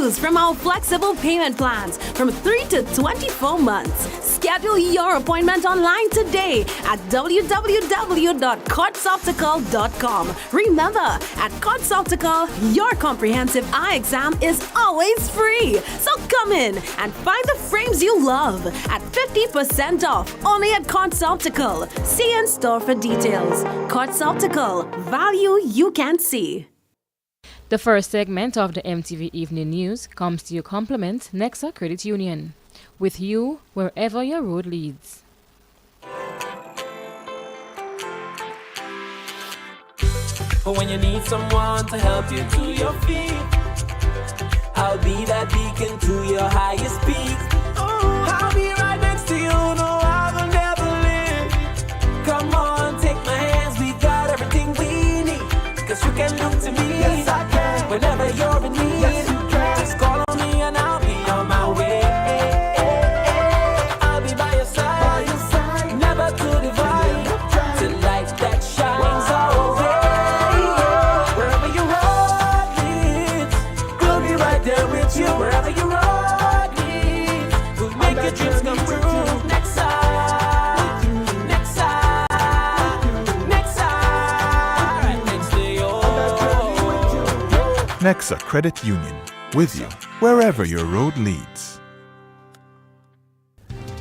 Choose from our flexible payment plans from 3 to 24 months. Schedule your appointment online today at www.cotsoptical.com. Remember, at Cots Optical, your comprehensive eye exam is always free. So come in and find the frames you love at 50% off only at Cots Optical. See in store for details. Cots Optical, value you can see. The first segment of the MTV Evening News comes to you compliment Nexa Credit Union. With you wherever your road leads. But when you need someone to help you to your feet, I'll be that beacon to your highest peak. I'll be right next to you, no, I will never leave. Come on, take my hands, we got everything we need. Cause you can look to me, yes, I can. Whenever you're in need, yes, you can. Just call on me and I'll be on my way. I'll be by your side, never to divide, to light that shines our way. Wherever your road leads, we'll be right there with you. Wherever your road leads, we'll make your dreams come true. Next side, next side, next side, right next to you. Nexa Credit Union, with you wherever your road leads.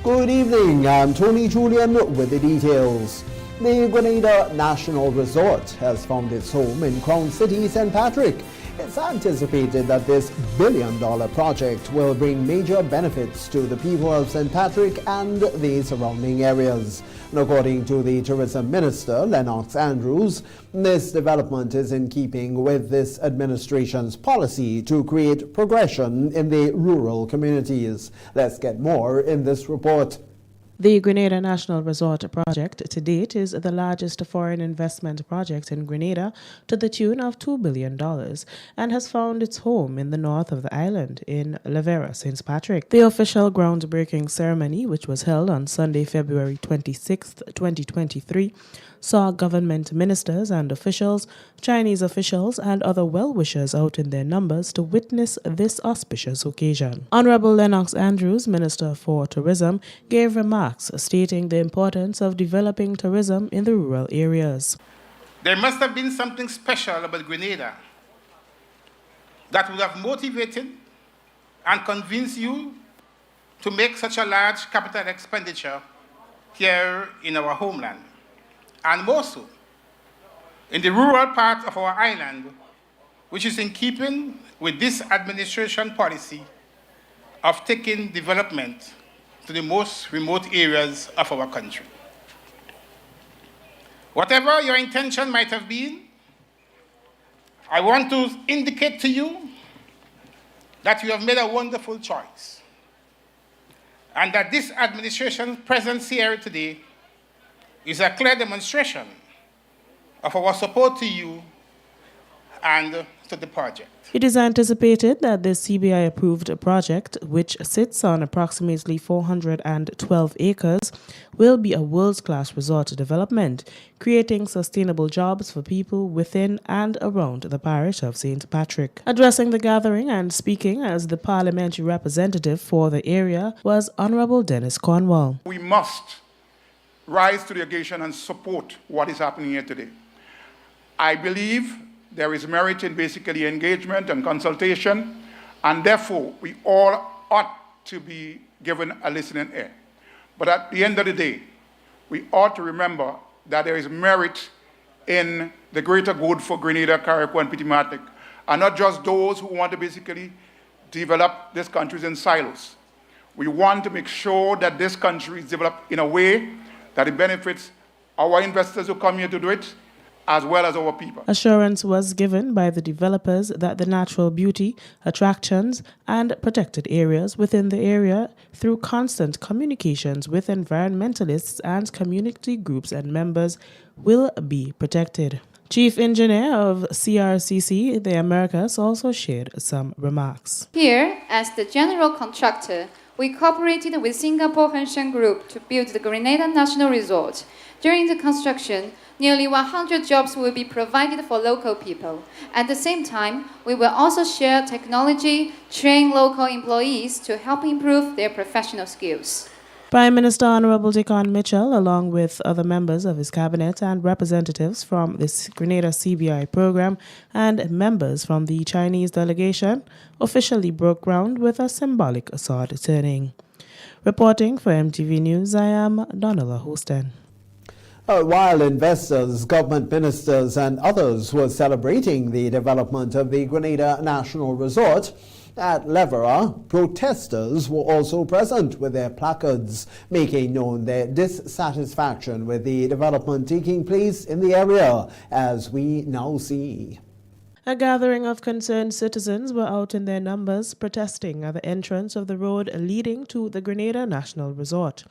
Good evening, I'm Tony Julian with the details. The Grenada National Resort has found its home in Crown City, St. Patrick. It's anticipated that this billion-dollar project will bring major benefits to the people of St. Patrick and the surrounding areas. And according to the Tourism Minister, Lennox Andrews, this development is in keeping with this administration's policy to create progression in the rural communities. Let's get more in this report. The Grenada National Resort project to date is the largest foreign investment project in Grenada to the tune of $2 billion and has found its home in the north of the island in La Vera, St. Patrick. The official groundbreaking ceremony, which was held on Sunday, February 26, 2023, saw government ministers and officials, Chinese officials, and other well-wishers out in their numbers to witness this auspicious occasion. Honorable Lennox Andrews, Minister for Tourism, gave remarks stating the importance of developing tourism in the rural areas. There must have been something special about Grenada that would have motivated and convinced you to make such a large capital expenditure here in our homeland. And more so, in the rural part of our island, which is in keeping with this administration policy of taking development to the most remote areas of our country. Whatever your intention might have been, I want to indicate to you that you have made a wonderful choice, and that this administration's presence here today is a clear demonstration of our support to you and to the project. It is anticipated that the CBI-approved project, which sits on approximately 412 acres, will be a world-class resort development, creating sustainable jobs for people within and around the parish of St. Patrick. Addressing the gathering and speaking as the parliamentary representative for the area was Honorable Dennis Cornwall. We must rise to the occasion and support what is happening here today. I believe there is merit in basically engagement and consultation, and therefore we all ought to be given a listening ear. But at the end of the day, we ought to remember that there is merit in the greater good for Grenada, Carriacou, and Petit-Matic, and not just those who want to basically develop this country in silos. We want to make sure that this country is developed in a way that it benefits our investors who come here to do it, as well as our people. Assurance was given by the developers that the natural beauty, attractions, and protected areas within the area, through constant communications with environmentalists and community groups and members, will be protected. Chief Engineer of CRCC, the Americas, also shared some remarks. Here, as the general contractor, we cooperated with Singapore Henshan Group to build the Grenada National Resort. During the construction, nearly 100 jobs will be provided for local people. At the same time, we will also share technology, train local employees to help improve their professional skills. Prime Minister Honorable Dickon Mitchell, along with other members of his cabinet and representatives from the Grenada CBI program and members from the Chinese delegation, officially broke ground with a symbolic sword turning. Reporting for MTV News, I am Donella Houston. While investors, government ministers and others were celebrating the development of the Grenada National Resort, at Levera, protesters were also present with their placards, making known their dissatisfaction with the development taking place in the area, as we now see. A gathering of concerned citizens were out in their numbers protesting at the entrance of the road leading to the Grenada National Resort.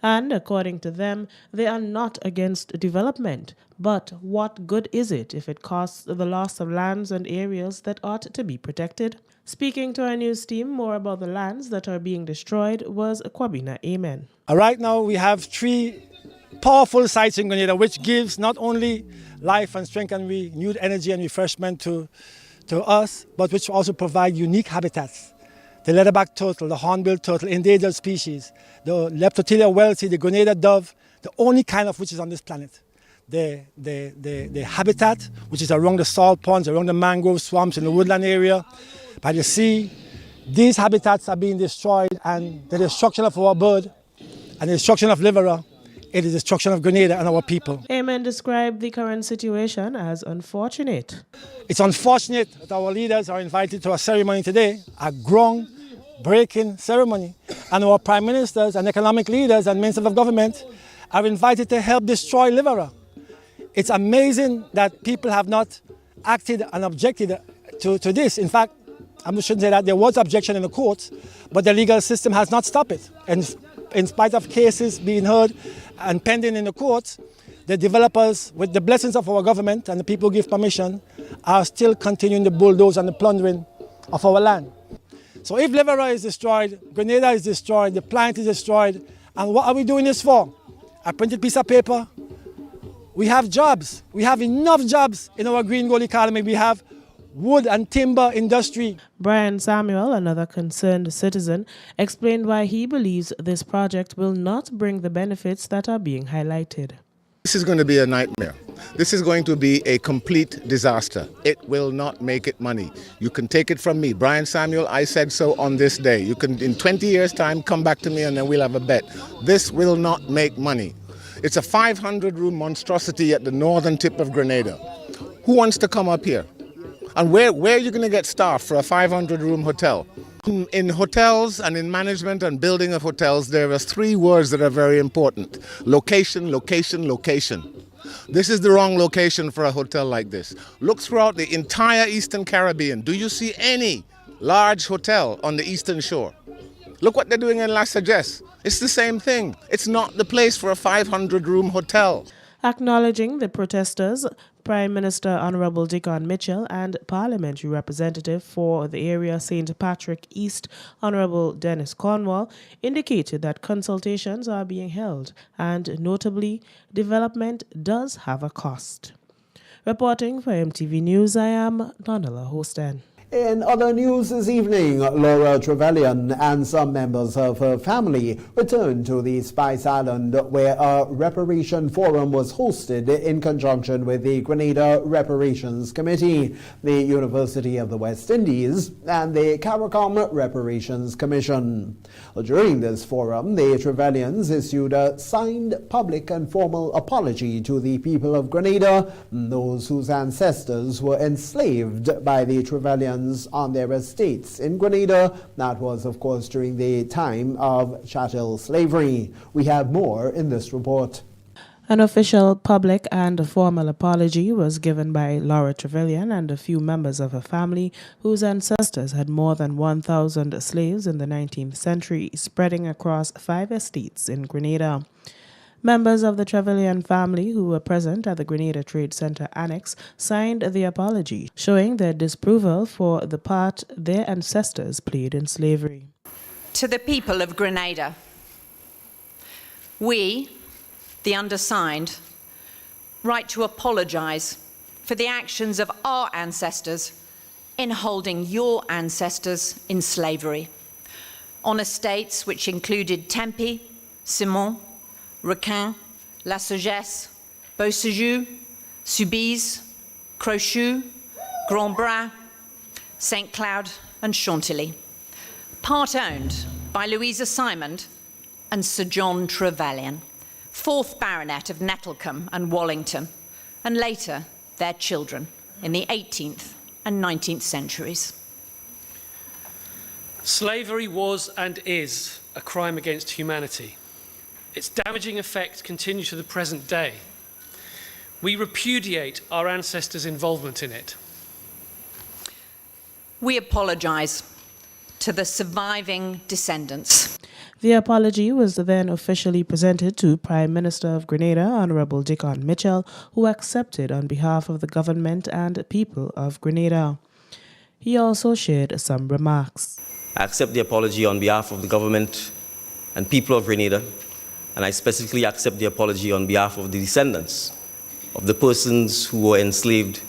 And according to them, they are not against development, but what good is it if it costs the loss of lands and areas that ought to be protected? Speaking to our news team more about the lands that are being destroyed was Kwabena Amen. Right now we have 3 powerful sites in Grenada which gives not only life and strength and renewed energy and refreshment to us, but which also provide unique habitats. The leatherback turtle, the hornbill turtle, endangered species, the Leptotilia welsi, the Grenada dove, the only kind of which is on this planet. The habitat, which is around the salt ponds, around the mangrove swamps in the woodland area, by the sea, these habitats are being destroyed, and the destruction of our bird and the destruction of Levera, it is the destruction of Grenada and our people. Amen described the current situation as unfortunate. It's unfortunate that our leaders are invited to a ceremony today, a ground-breaking ceremony, and our prime ministers and economic leaders and ministers of government are invited to help destroy Levera. It's amazing that people have not acted and objected to this. In fact, I shouldn't say that there was objection in the courts, but the legal system has not stopped it. And in spite of cases being heard and pending in the courts, the developers, with the blessings of our government and the people who give permission, are still continuing the bulldoze and the plundering of our land. So if Levera is destroyed, Grenada is destroyed, the planet is destroyed, and what are we doing this for? A printed piece of paper? We have jobs. We have enough jobs in our green gold economy. We have wood and timber industry. Brian Samuel, another concerned citizen, explained why he believes this project will not bring the benefits that are being highlighted. This is going to be a nightmare. This is going to be a complete disaster. It will not make it money. You can take it from me. Brian Samuel, I said so on this day. You can, in 20 years' time, come back to me and then we'll have a bet. This will not make money. It's a 500-room monstrosity at the northern tip of Grenada. Who wants to come up here? And where are you going to get staff for a 500-room hotel? In hotels and in management and building of hotels, there are 3 words that are very important. Location, location, location. This is the wrong location for a hotel like this. Look throughout the entire Eastern Caribbean. Do you see any large hotel on the Eastern Shore? Look what they're doing in La Sagesse. It's the same thing. It's not the place for a 500-room hotel. Acknowledging the protesters, Prime Minister Honorable Dickon Mitchell and Parliamentary Representative for the area St. Patrick East, Honorable Dennis Cornwall, indicated that consultations are being held and, notably, development does have a cost. Reporting for MTV News, I am Donella Houston. In other news this evening, Laura Trevelyan and some members of her family returned to the Spice Island, where a reparation forum was hosted in conjunction with the Grenada Reparations Committee, the University of the West Indies, and the CARICOM Reparations Commission. During this forum, the Trevelyans issued a signed public and formal apology to the people of Grenada, those whose ancestors were enslaved by the Trevelyans on their estates in Grenada. That was, of course, during the time of chattel slavery. We have more in this report. An official, public and formal apology was given by Laura Trevelyan and a few members of her family whose ancestors had more than 1,000 slaves in the 19th century, spreading across 5 estates in Grenada. Members of the Trevelyan family who were present at the Grenada Trade Center Annex signed the apology, showing their disapproval for the part their ancestors played in slavery. To the people of Grenada, we, the undersigned, write to apologise for the actions of our ancestors in holding your ancestors in slavery on estates which included Tempe, Simon, Requin, La Sagesse, Beausejour, Soubise, Crochou, Grand Bras, St. Cloud and Chantilly, part owned by Louisa Simond and Sir John Trevelyan, 4th Baronet of Nettlecombe and Wallington, and later their children in the 18th and 19th centuries. Slavery was and is a crime against humanity. Its damaging effects continue to the present day. We repudiate our ancestors' involvement in it. We apologise to the surviving descendants. The apology was then officially presented to Prime Minister of Grenada, Honourable Dickon Mitchell, who accepted on behalf of the government and people of Grenada. He also shared some remarks. I accept the apology on behalf of the government and people of Grenada, and I specifically accept the apology on behalf of the descendants of the persons who were enslaved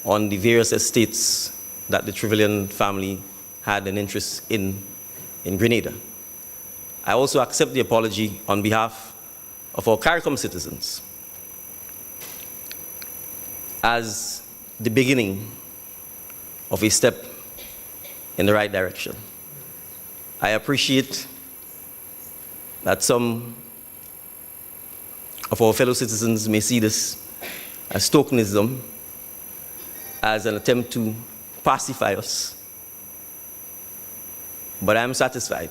on the various estates that the Trevelyan family had an interest in Grenada. I also accept the apology on behalf of our CARICOM citizens as the beginning of a step in the right direction. I appreciate that some of our fellow citizens may see this as tokenism, as an attempt to pacify us. But I am satisfied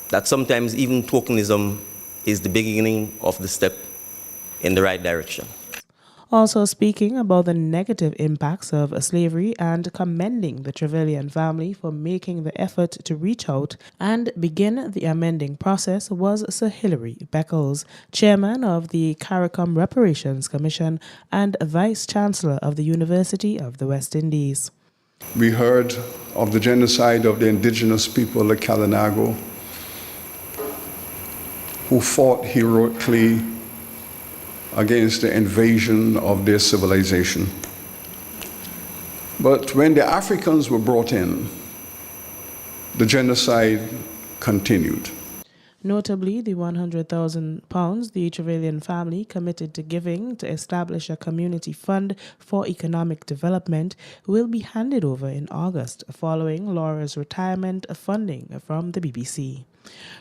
that sometimes even tokenism is the beginning of the step in the right direction. Also speaking about the negative impacts of slavery and commending the Trevelyan family for making the effort to reach out and begin the amending process was Sir Hilary Beckles, Chairman of the CARICOM Reparations Commission and Vice-Chancellor of the University of the West Indies. We heard of the genocide of the indigenous people of Kalinago, who fought heroically against the invasion of their civilization. But when the Africans were brought in, the genocide continued. Notably, the £100,000 the Trevelyan family committed to giving to establish a community fund for economic development will be handed over in August following Laura's retirement funding from the BBC.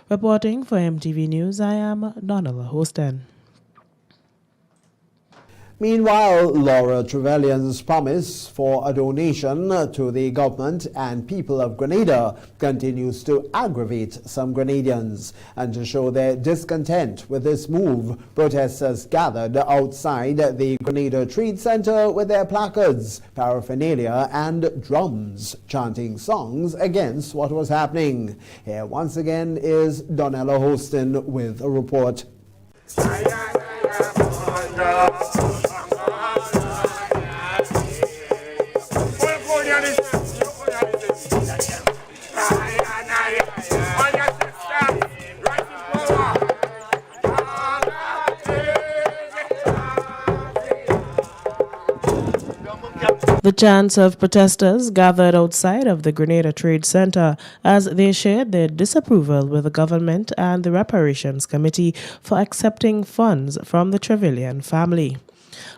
Reporting for MTV News, I am Donella Hostin. Meanwhile, Laura Trevelyan's promise for a donation to the government and people of Grenada continues to aggravate some Grenadians. And to show their discontent with this move, protesters gathered outside the Grenada Trade Center with their placards, paraphernalia and drums, chanting songs against what was happening. Here once again is Donella Hostin with a report. The chants of protesters gathered outside of the Grenada Trade Center as they shared their disapproval with the government and the Reparations Committee for accepting funds from the Trevelyan family.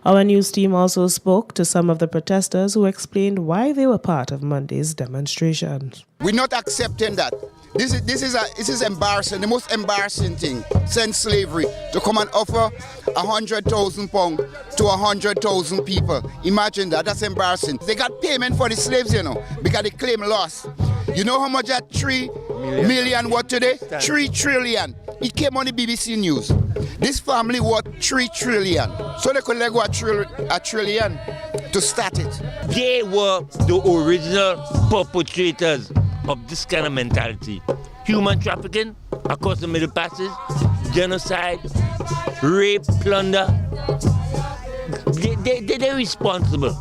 Our news team also spoke to some of the protesters who explained why they were part of Monday's demonstrations. We're not accepting that. This is embarrassing, the most embarrassing thing since slavery, to come and offer £100,000 to 100,000 people. Imagine that, that's embarrassing. They got payment for the slaves, you know, because they claim loss. You know how much that 3 million what today? 3 trillion. It came on the BBC News. This family worth 3 trillion. So they could let go a trillion to start it. They were the original perpetrators of this kind of mentality. Human trafficking across the Middle Passage, genocide, rape, plunder. They're responsible.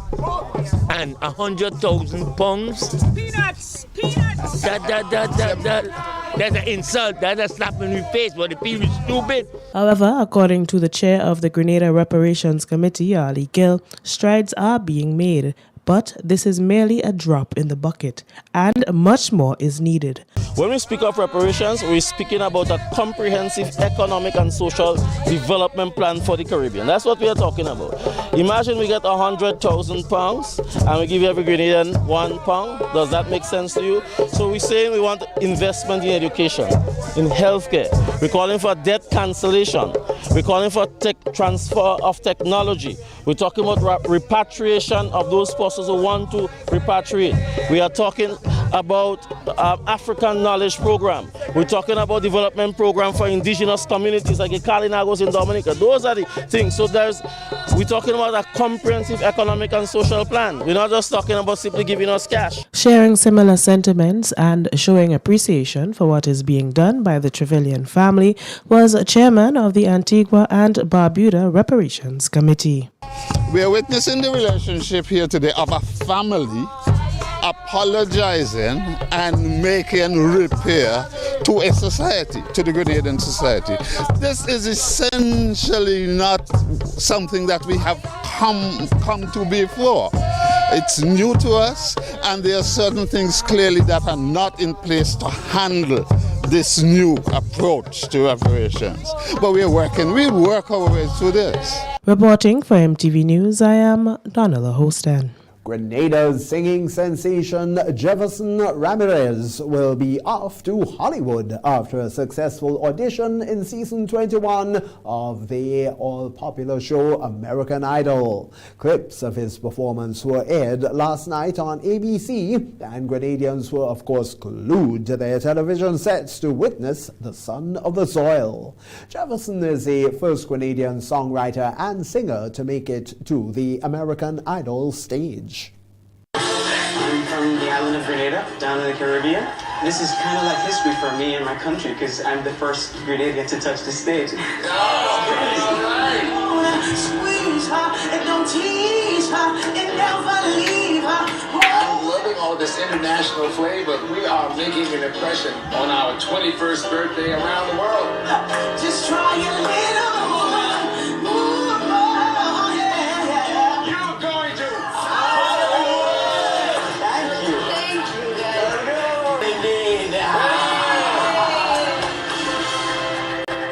And £100,000. Peanuts! That's an insult. That's a slap in the face. But the people is stupid. However, according to the chair of the Grenada Reparations Committee, Ali Gill, strides are being made. But this is merely a drop in the bucket, and much more is needed. When we speak of reparations, we're speaking about a comprehensive economic and social development plan for the Caribbean. That's what we are talking about. Imagine we get £100,000 and we give every Grenadian £1. Does that make sense to you? So we're saying we want investment in education, in healthcare. We're calling for debt cancellation. We're calling for transfer of technology. We're talking about repatriation of those persons who want to repatriate. We are talking about African Knowledge Program. We're talking about development program for indigenous communities like the Kalinagos in Dominica. Those are the things. So we're talking about a comprehensive economic and social plan. We're not just talking about simply giving us cash. Sharing similar sentiments and showing appreciation for what is being done by the Trevelyan family was chairman of the Antigua and Barbuda Reparations Committee. We are witnessing the relationship here today of a family apologizing and making repair to a society, to the Grenadian society. This is essentially not something that we have come to before. It's new to us, and there are certain things clearly that are not in place to handle this new approach to reparations. But we work our way through this. Reporting for MTV News, I am Donella Hostin. Grenada's singing sensation Jefferson Ramirez will be off to Hollywood after a successful audition in season 21 of the all-popular show American Idol. Clips of his performance were aired last night on ABC, and Grenadians were of course glued to their television sets to witness the son of the soil. Jefferson is the first Grenadian songwriter and singer to make it to the American Idol stage. I'm from the island of Grenada, down in the Caribbean. This is kind of like history for me and my country because I'm the first Grenadian to touch the stage. Squeeze her and don't tease her and never leave her. I'm loving all this international flavor. We are making an impression on our 21st birthday around the world. Just try a little.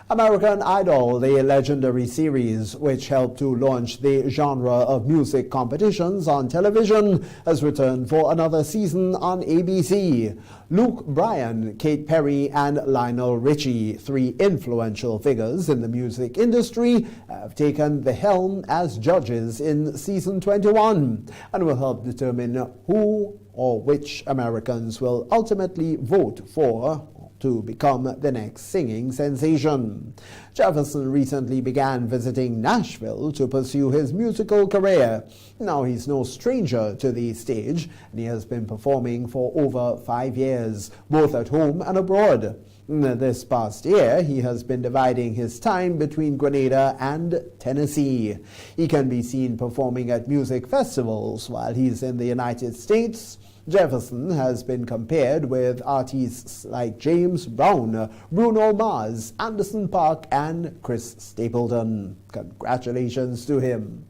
American Idol, the legendary series which helped to launch the genre of music competitions on television, has returned for another season on ABC. Luke Bryan, Kate Perry and Lionel Richie, three influential figures in the music industry, have taken the helm as judges in season 21 and will help determine who or which Americans will ultimately vote for to become the next singing sensation. Jefferson recently began visiting Nashville to pursue his musical career. Now he's no stranger to the stage, and he has been performing for over 5 years, both at home and abroad. This past year, he has been dividing his time between Grenada and Tennessee. He can be seen performing at music festivals while he's in the United States. Jefferson has been compared with artists like James Brown, Bruno Mars, Anderson .Paak, and Chris Stapleton. Congratulations to him.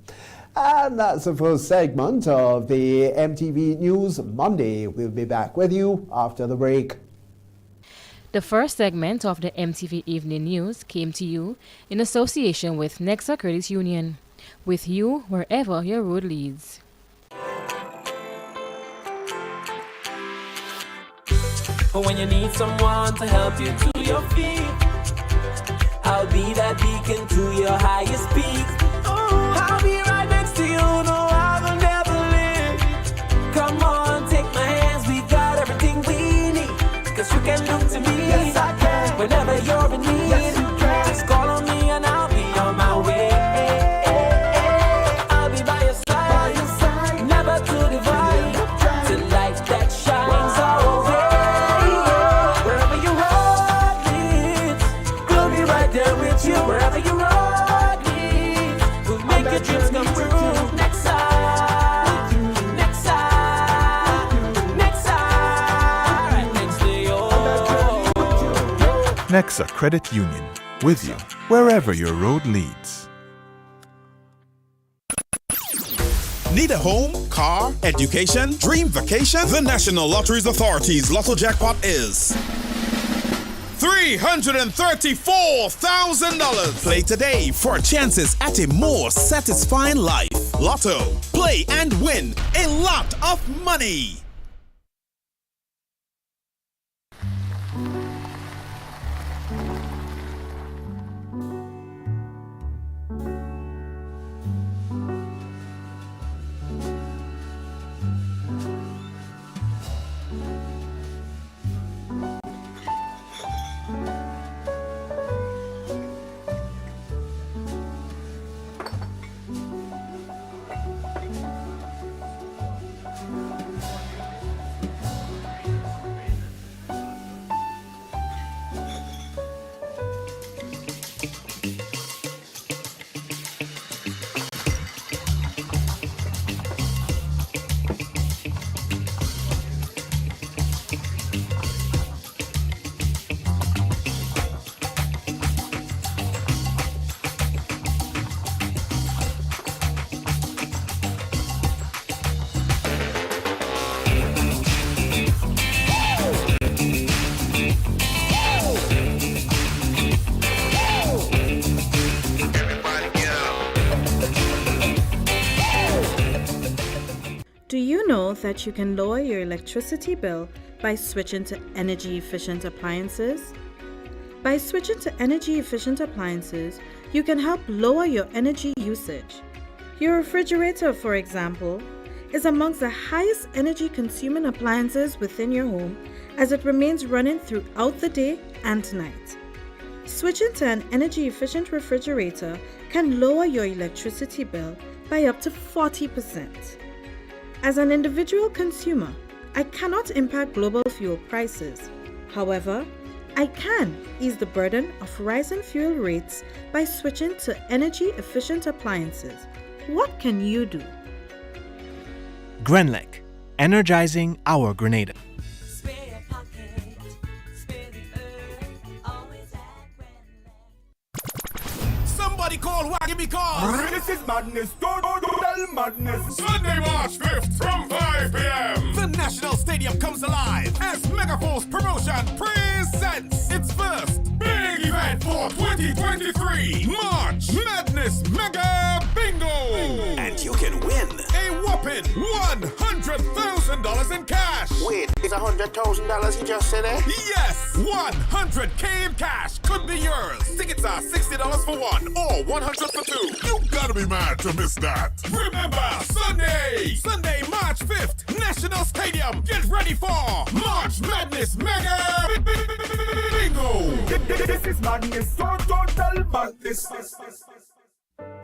And that's the first segment of the MTV News Monday. We'll be back with you after the break. The first segment of the MTV Evening News came to you in association with Nexa Credit Union. With you wherever your road leads. But when you need someone to help you to your feet, I'll be that beacon to your highest peak. I'll be right next to you, no, I will never leave. Come on, take my hands, we've got everything we need. Cause you can look to me, yes I can. Whenever you're in need, yes you can. Just call on me and I'll be on my way. I'll be by your side, never to divide, to light that shines all day. Wherever your road leads, Nexa Credit Union, with you wherever your road leads. Need a home, car, education, dream vacation? The National Lotteries Authority's Lotto Jackpot is $334,000. Play today for chances at a more satisfying life. Lotto. Play and win a lot of money. Do you know that you can lower your electricity bill by switching to energy-efficient appliances? By switching to energy-efficient appliances, you can help lower your energy usage. Your refrigerator, for example, is amongst the highest energy-consuming appliances within your home as it remains running throughout the day and night. Switching to an energy-efficient refrigerator can lower your electricity bill by up to 40%. As an individual consumer, I cannot impact global fuel prices. However, I can ease the burden of rising fuel rates by switching to energy-efficient appliances. What can you do? Grenlec, energizing our Grenada. Somebody call Waggy because this is madness, total madness. Sunday, March 5th from 5 p.m. The National Stadium comes alive as Megaforce Promotion presents its first big event for 2023. March Madness Mega Bingo. And you can win a whopping $100,000 in cash. Wait, is $100,000 you just said it? Yes, $100K in cash could be yours. Tickets are $60 for one or $100 for two. You gotta be mad to miss that. Remember, Sunday, March 5th, National Stadium. Get ready for March Madness Mega Bingo. This is madness, total madness.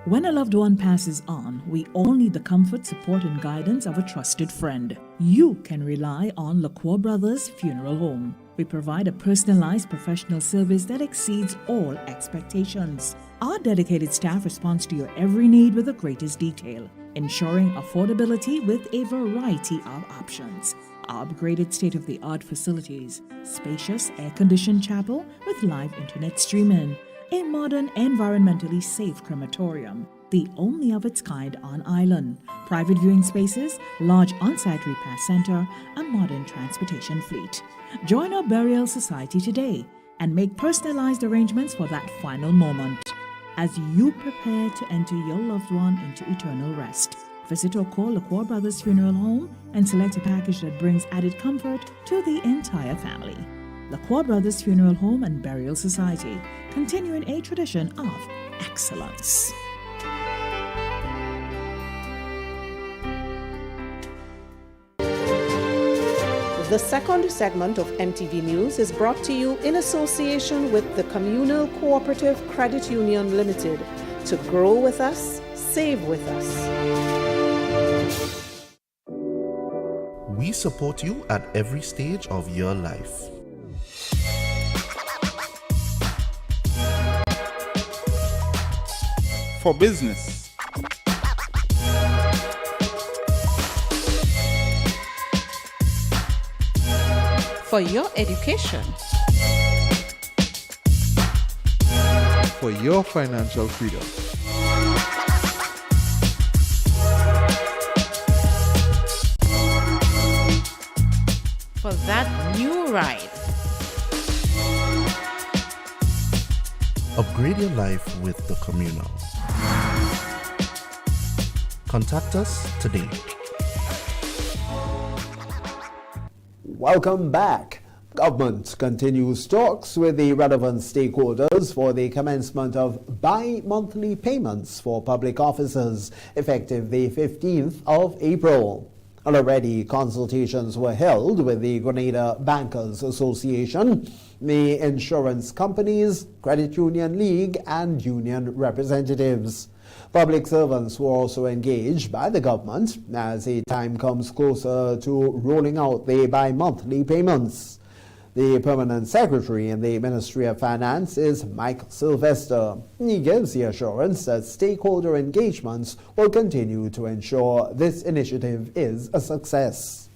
When a loved one passes on, we all need the comfort, support, and guidance of a trusted friend. You can rely on LaCour Brothers Funeral Home. We provide a personalized professional service that exceeds all expectations. Our dedicated staff responds to your every need with the greatest detail, ensuring affordability with a variety of options. Our upgraded state-of-the-art facilities, spacious air-conditioned chapel with live internet streaming, a modern, environmentally safe crematorium, the only of its kind on island, private viewing spaces, large on-site repast center, a modern transportation fleet. Join our burial society today and make personalized arrangements for that final moment as you prepare to enter your loved one into eternal rest. Visit or call LaCour Brothers Funeral Home and select a package that brings added comfort to the entire family. LaCour Brothers Funeral Home and Burial Society, continuing a tradition of excellence. The second segment of MTV News is brought to you in association with the Communal Cooperative Credit Union Limited. To grow with us, save with us. We support you at every stage of your life. For business, For your education, for your financial freedom. For that new ride. Upgrade your life with the Communal. Contact us today. Welcome back. Government continues talks with the relevant stakeholders for the commencement of bi-monthly payments for public officers effective the 15th of April. Already consultations were held with the Grenada Bankers Association, the insurance companies, Credit Union League and union representatives. Public servants were also engaged by the government as the time comes closer to rolling out the bi-monthly payments. The Permanent Secretary in the Ministry of Finance is Mike Sylvester. He gives the assurance that stakeholder engagements will continue to ensure this initiative is a success.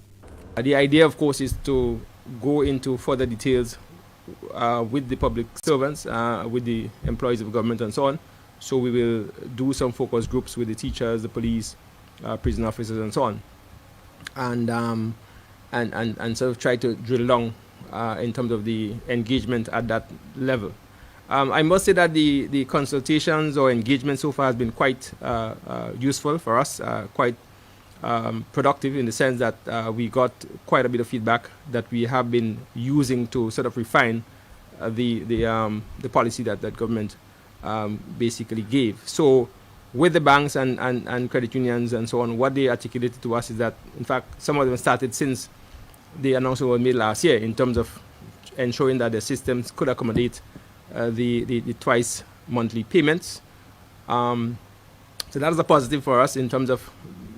The idea, of course, is to go into further details with the public servants, with the employees of government and so on. So we will do some focus groups with the teachers, the police, prison officers and so on. And sort of try to drill down in terms of the engagement at that level. I must say that the consultations or engagement so far has been quite useful for us, quite productive in the sense that we got quite a bit of feedback that we have been using to sort of refine the policy that government basically gave. So with the banks and credit unions and so on, what they articulated to us is that, in fact, some of them started since the announcement was made last year in terms of ensuring that the systems could accommodate the twice monthly payments. So that is a positive for us in terms of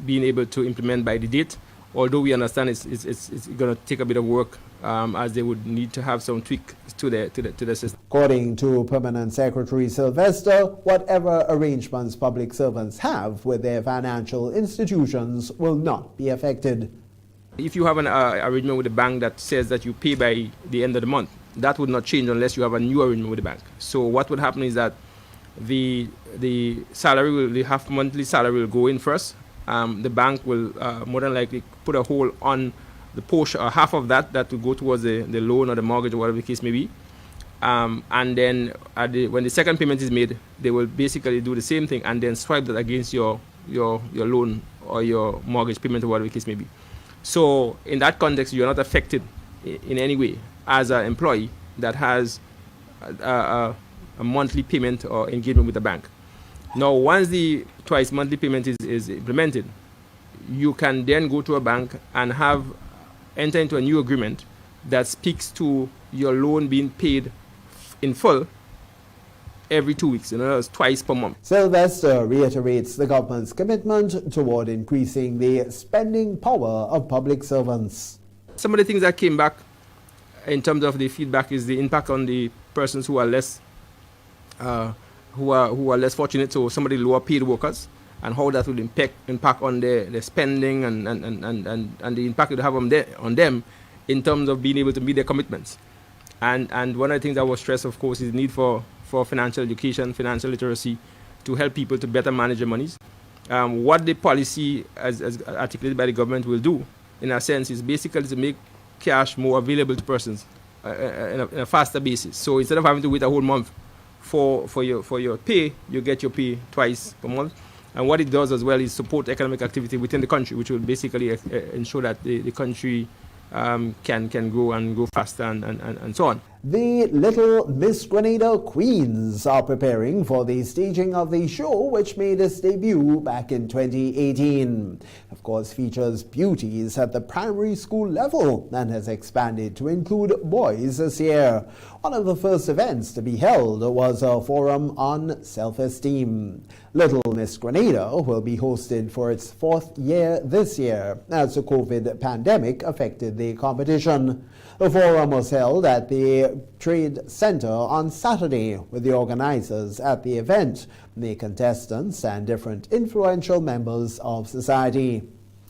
being able to implement by the date, although we understand it's going to take a bit of work as they would need to have some tweak to the system. According to Permanent Secretary Sylvester, whatever arrangements public servants have with their financial institutions will not be affected. If you have an arrangement with the bank that says that you pay by the end of the month, that would not change unless you have a new arrangement with the bank. So what would happen is that the salary the half monthly salary will go in first. The bank will more than likely put a hold on the portion or half of that will go towards the loan or the mortgage or whatever the case may be. And then when the second payment is made, they will basically do the same thing and then swipe that against your loan or your mortgage payment or whatever the case may be. So in that context, you're not affected in any way as an employee that has a monthly payment or engagement with the bank. Now, once the twice monthly payment is implemented, you can then go to a bank and enter into a new agreement that speaks to your loan being paid in full every 2 weeks, in other words, twice per month. Sylvester reiterates the government's commitment toward increasing the spending power of public servants. Some of the things that came back in terms of the feedback is the impact on the persons who are less less fortunate, so some of the lower paid workers, and how that will impact on their spending and the impact it will have on them in terms of being able to meet their commitments. And one of the things that was stressed, of course, is the need for financial education, financial literacy, to help people to better manage their monies. What the policy, as articulated by the government, will do, in a sense, is basically to make cash more available to persons in a faster basis. So instead of having to wait a whole month for your pay, you get your pay twice per month. And what it does as well is support economic activity within the country, which will basically ensure that the country can grow and grow faster and so on. The Little Miss Grenada Queens are preparing for the staging of the show, which made its debut back in 2018. Of course, features beauties at the primary school level and has expanded to include boys this year. One of the first events to be held was a forum on self-esteem. Little Miss Grenada will be hosted for its 4th year this year, as the COVID pandemic affected the competition. The forum was held at the Trade Center on Saturday, with the organizers at the event, the contestants, and different influential members of society.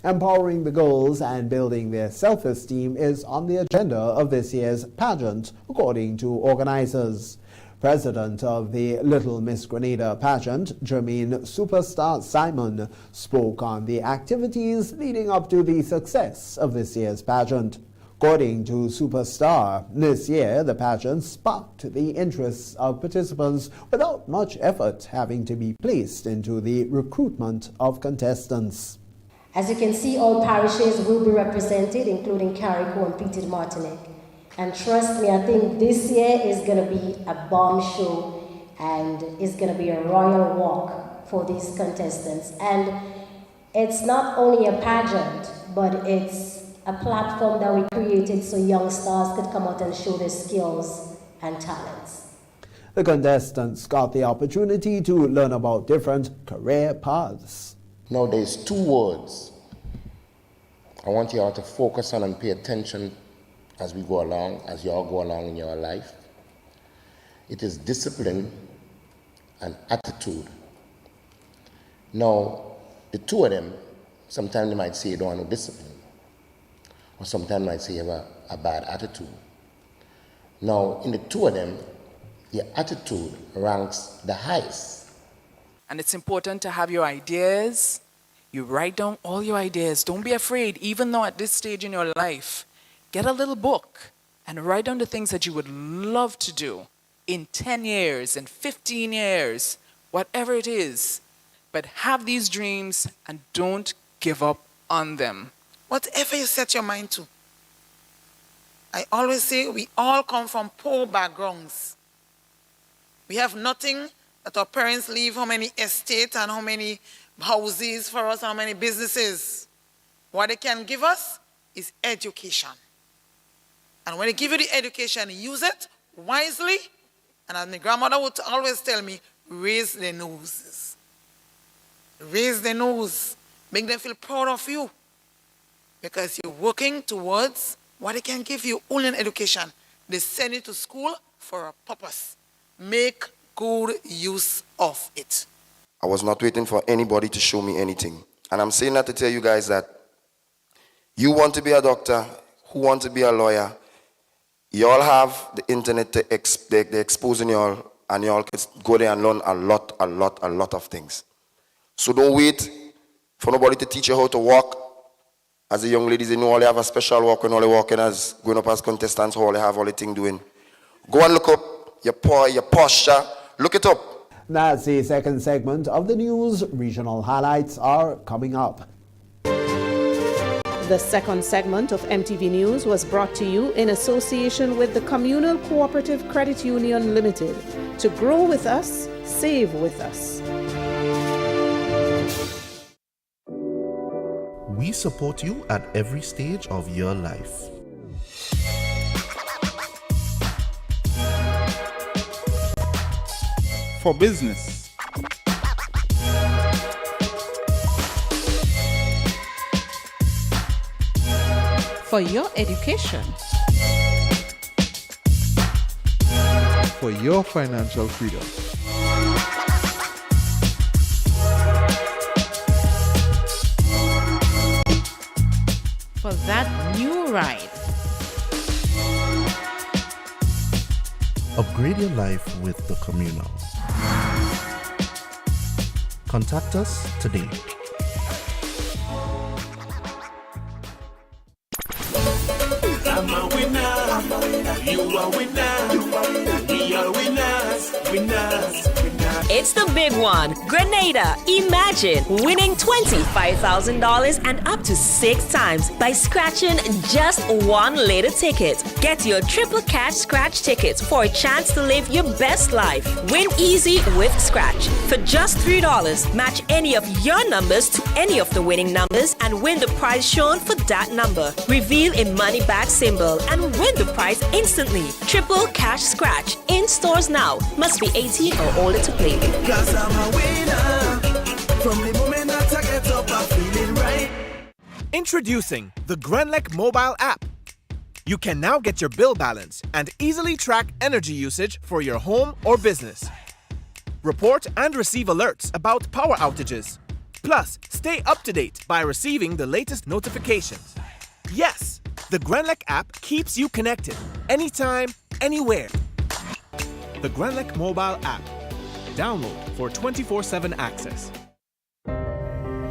Empowering the girls and building their self-esteem is on the agenda of this year's pageant, according to organizers. President of the Little Miss Grenada pageant, Jermaine Superstar Simon, spoke on the activities leading up to the success of this year's pageant. According to Superstar, this year the pageant sparked the interests of participants without much effort having to be placed into the recruitment of contestants. As you can see, all parishes will be represented, including Carriacou and Petite Martinique. And trust me, I think this year is going to be a bomb show and it's going to be a royal walk for these contestants. And it's not only a pageant, but it's a platform that we created so young stars could come out and show their skills and talents. The contestants got the opportunity to learn about different career paths. Now there's two words I want you all to focus on and pay attention as we go along, as you all go along in your life. It is discipline and attitude. Now, the two of them, sometimes they might say you don't have no discipline, or sometimes they might say you have a bad attitude. Now, in the two of them, your attitude ranks the highest. And it's important to have your ideas. You write down all your ideas. Don't be afraid, even though at this stage in your life, get a little book and write down the things that you would love to do in 10 years, in 15 years, whatever it is. But have these dreams and don't give up on them. Whatever you set your mind to. I always say we all come from poor backgrounds. We have nothing that our parents leave, how many estates and how many houses for us, how many businesses. What they can give us is education. And when they give you the education, use it wisely. And as my grandmother would always tell me, raise their noses. Raise their nose. Make them feel proud of you. Because you're working towards what they can give you only in education. They send you to school for a purpose. Make good use of it. I was not waiting for anybody to show me anything. And I'm saying that to tell you guys that you want to be a doctor, who want to be a lawyer, you all have the internet to they're exposing you all, and you all can go there and learn a lot of things. So don't wait for nobody to teach you how to walk. As the young ladies, they know all they have a special walk when all they walking as going up as contestants, all they have all the thing doing. Go and look up your posture, look it up. That's the second segment of the news. Regional highlights are coming up. The second segment of MTV News was brought to you in association with the Communal Cooperative Credit Union Limited. To grow with us, save with us. We support you at every stage of your life. For business, For your education. For your financial freedom. For that new ride. Upgrade your life with the Communal. Contact us today. I'm a winner. You are winner. We are winners. Winners. It's the big one. Grenada. Imagine winning $25,000 and up to 6 times by scratching just one little ticket. Get your triple cash scratch tickets for a chance to live your best life. Win easy with Scratch. For just $3, match any of your numbers to any of the winning numbers and win the prize shown for that number. Reveal a money bag symbol and win the prize instantly. Triple cash scratch. In stores now. Must be 18 or older to play. Cause I'm a winner. From the moment that I get up, I'm feeling right. Introducing the Grenlec mobile app. You can now get your bill balance and easily track energy usage for your home or business. Report and receive alerts about power outages. Plus, stay up to date by receiving the latest notifications. Yes, the Grenlec app keeps you connected anytime, anywhere. the Grenlec mobile app. Download for 24/7 access.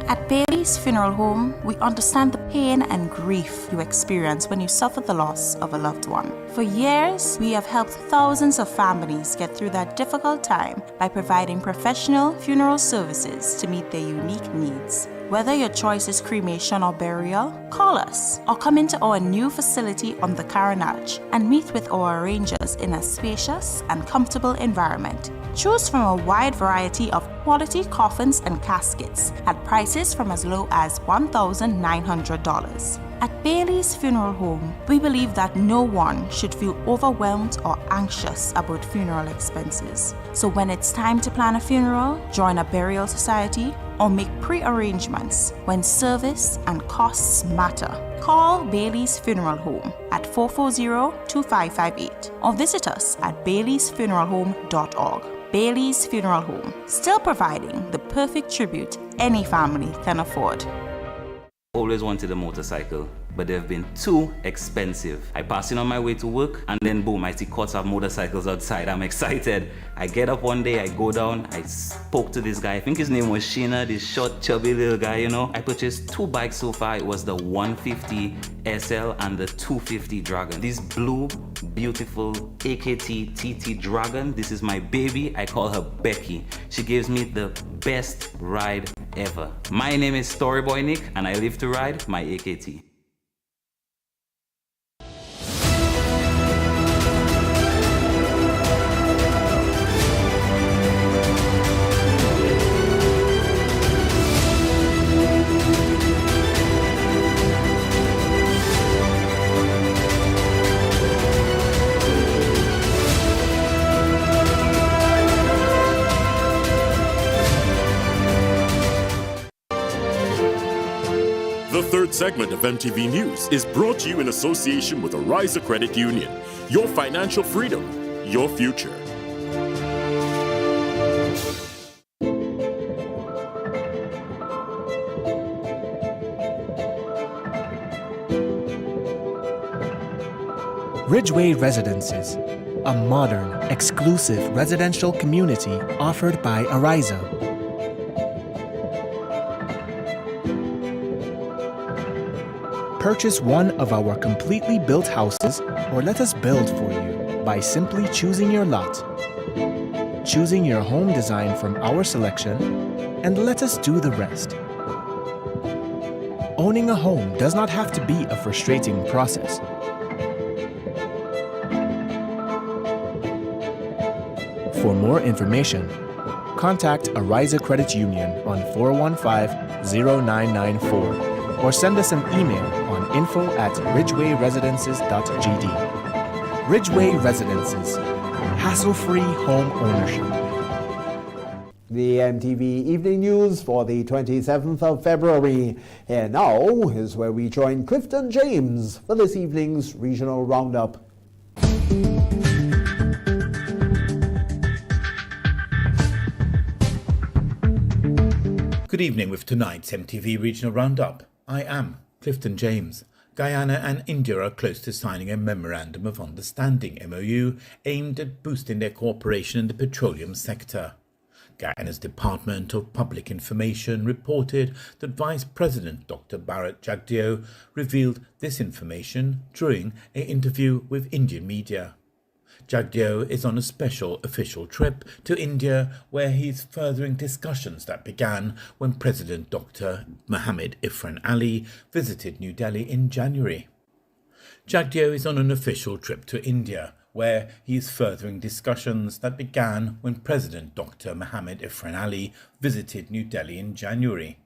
At Bailey's Funeral Home, we understand the pain and grief you experience when you suffer the loss of a loved one. For years, we have helped thousands of families get through that difficult time by providing professional funeral services to meet their unique needs. Whether your choice is cremation or burial, call us or come into our new facility on the Carenage and meet with our arrangers in a spacious and comfortable environment. Choose from a wide variety of quality coffins and caskets at prices from as low as $1,900. At Bailey's Funeral Home, we believe that no one should feel overwhelmed or anxious about funeral expenses. So when it's time to plan a funeral, join a burial society, or make pre-arrangements when service and costs matter, call Bailey's Funeral Home at 440-2558 or visit us at baileysfuneralhome.org. Bailey's Funeral Home, still providing the perfect tribute any family can afford. Always wanted a motorcycle, but they've been too expensive. I pass in on my way to work, and then boom, I see courts of motorcycles outside. I'm excited. I get up one day, I go down, I spoke to this guy. I think his name was Sheena, this short, chubby little guy, you know. I purchased 2 bikes so far. It was the 150 SL and the 250 Dragon. This blue, beautiful AKT TT Dragon, this is my baby. I call her Becky. She gives me the best ride ever. My name is Storyboy Nick, and I live to ride my AKT. The third segment of MTV News is brought to you in association with Ariza Credit Union. Your financial freedom, your future. Ridgeway Residences, a modern, exclusive residential community offered by Ariza. Purchase one of our completely built houses or let us build for you by simply choosing your lot, choosing your home design from our selection, and let us do the rest. Owning a home does not have to be a frustrating process. For more information, contact Ariza Credit Union on 415-0994 or send us an email on info@ridgewayresidences.gd. Ridgeway Residences, hassle-free home ownership. The MTV Evening News for the 27th of February. And now is where we join Clifton James for this evening's regional roundup. Good evening with tonight's MTV Regional Roundup. I am Clifton James. Guyana and India are close to signing a Memorandum of Understanding, MOU, aimed at boosting their cooperation in the petroleum sector. Guyana's Department of Public Information reported that Vice President Dr. Bharat Jagdeo revealed this information during an interview with Indian media. Jagdeo is on a special official trip to India where he's furthering discussions that began when President Dr. Mohammed Irfan Ali visited New Delhi in January. Jagdeo is on an official trip to India where he is furthering discussions that began when President Dr. Mohammed Irfan Ali visited New Delhi in January.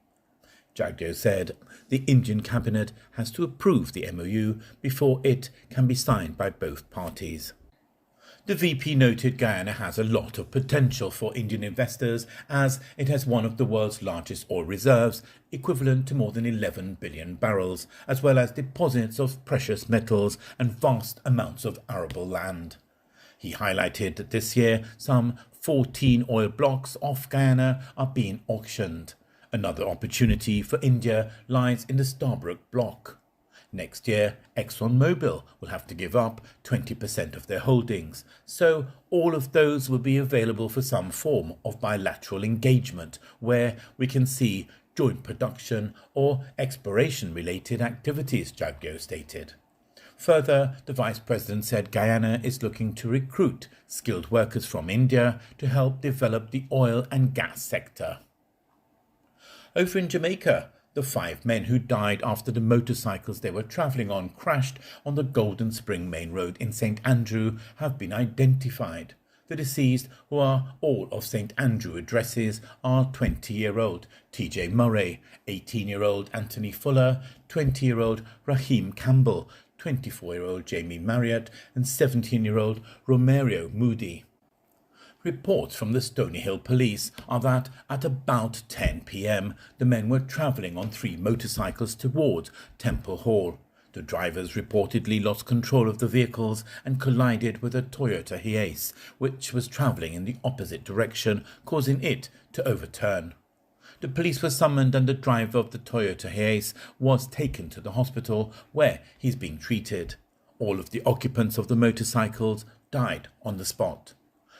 Jagdeo said the Indian cabinet has to approve the MOU before it can be signed by both parties. The VP noted Guyana has a lot of potential for Indian investors as it has one of the world's largest oil reserves, equivalent to more than 11 billion barrels, as well as deposits of precious metals and vast amounts of arable land. He highlighted that this year some 14 oil blocks off Guyana are being auctioned. Another opportunity for India lies in the Starbrook block. Next year, ExxonMobil will have to give up 20% of their holdings, so all of those will be available for some form of bilateral engagement where we can see joint production or exploration-related activities, Jagyo stated. Further, the Vice President said Guyana is looking to recruit skilled workers from India to help develop the oil and gas sector. Over in Jamaica, the 5 men who died after the motorcycles they were travelling on crashed on the Golden Spring Main Road in St Andrew have been identified. The deceased, who are all of St Andrew addresses, are 20-year-old TJ Murray, 18-year-old Anthony Fuller, 20-year-old Raheem Campbell, 24-year-old Jamie Marriott, and 17-year-old Romario Moody. Reports from the Stony Hill Police are that at about 10 p.m. the men were travelling on 3 motorcycles towards Temple Hall. The drivers reportedly lost control of the vehicles and collided with a Toyota Hiace, which was travelling in the opposite direction, causing it to overturn. The police were summoned and the driver of the Toyota Hiace was taken to the hospital where he's being treated. All of the occupants of the motorcycles died on the spot.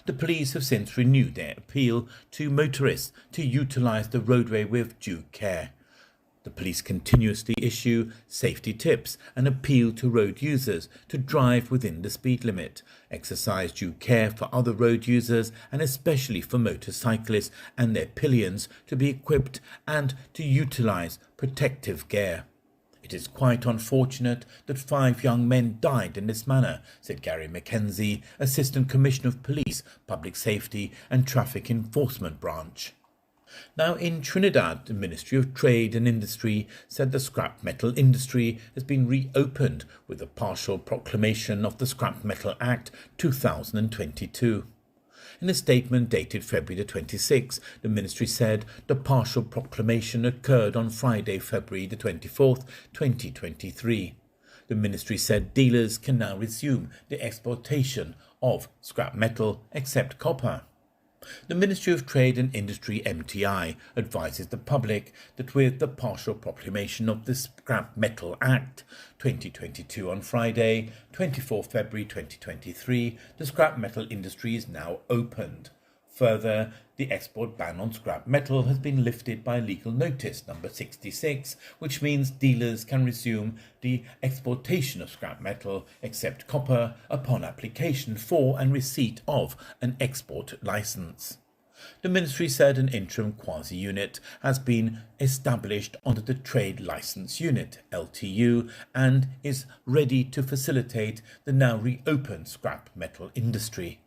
The police have since renewed their appeal to motorists to utilise the roadway with due care. The police continuously issue safety tips and appeal to road users to drive within the speed limit, exercise due care for other road users and especially for motorcyclists and their pillions to be equipped and to utilise protective gear. It is quite unfortunate that 5 young men died in this manner, said Gary Mackenzie, Assistant Commissioner of Police, Public Safety and Traffic Enforcement Branch. Now in Trinidad, the Ministry of Trade and Industry said the scrap metal industry has been reopened with a partial proclamation of the Scrap Metal Act 2022. In a statement dated February 26, the ministry said the partial proclamation occurred on Friday, February 24th, 2023. The ministry said dealers can now resume the exportation of scrap metal except copper. The Ministry of Trade and Industry MTI advises the public that with the partial proclamation of the Scrap Metal Act 2022 on Friday, 24 February 2023, the scrap metal industry is now opened. Further, the export ban on scrap metal has been lifted by legal notice number 66, which means dealers can resume the exportation of scrap metal except copper upon application for and receipt of an export license. The ministry said an interim quasi-unit has been established under the Trade License Unit, LTU, and is ready to facilitate the now reopened scrap metal industry.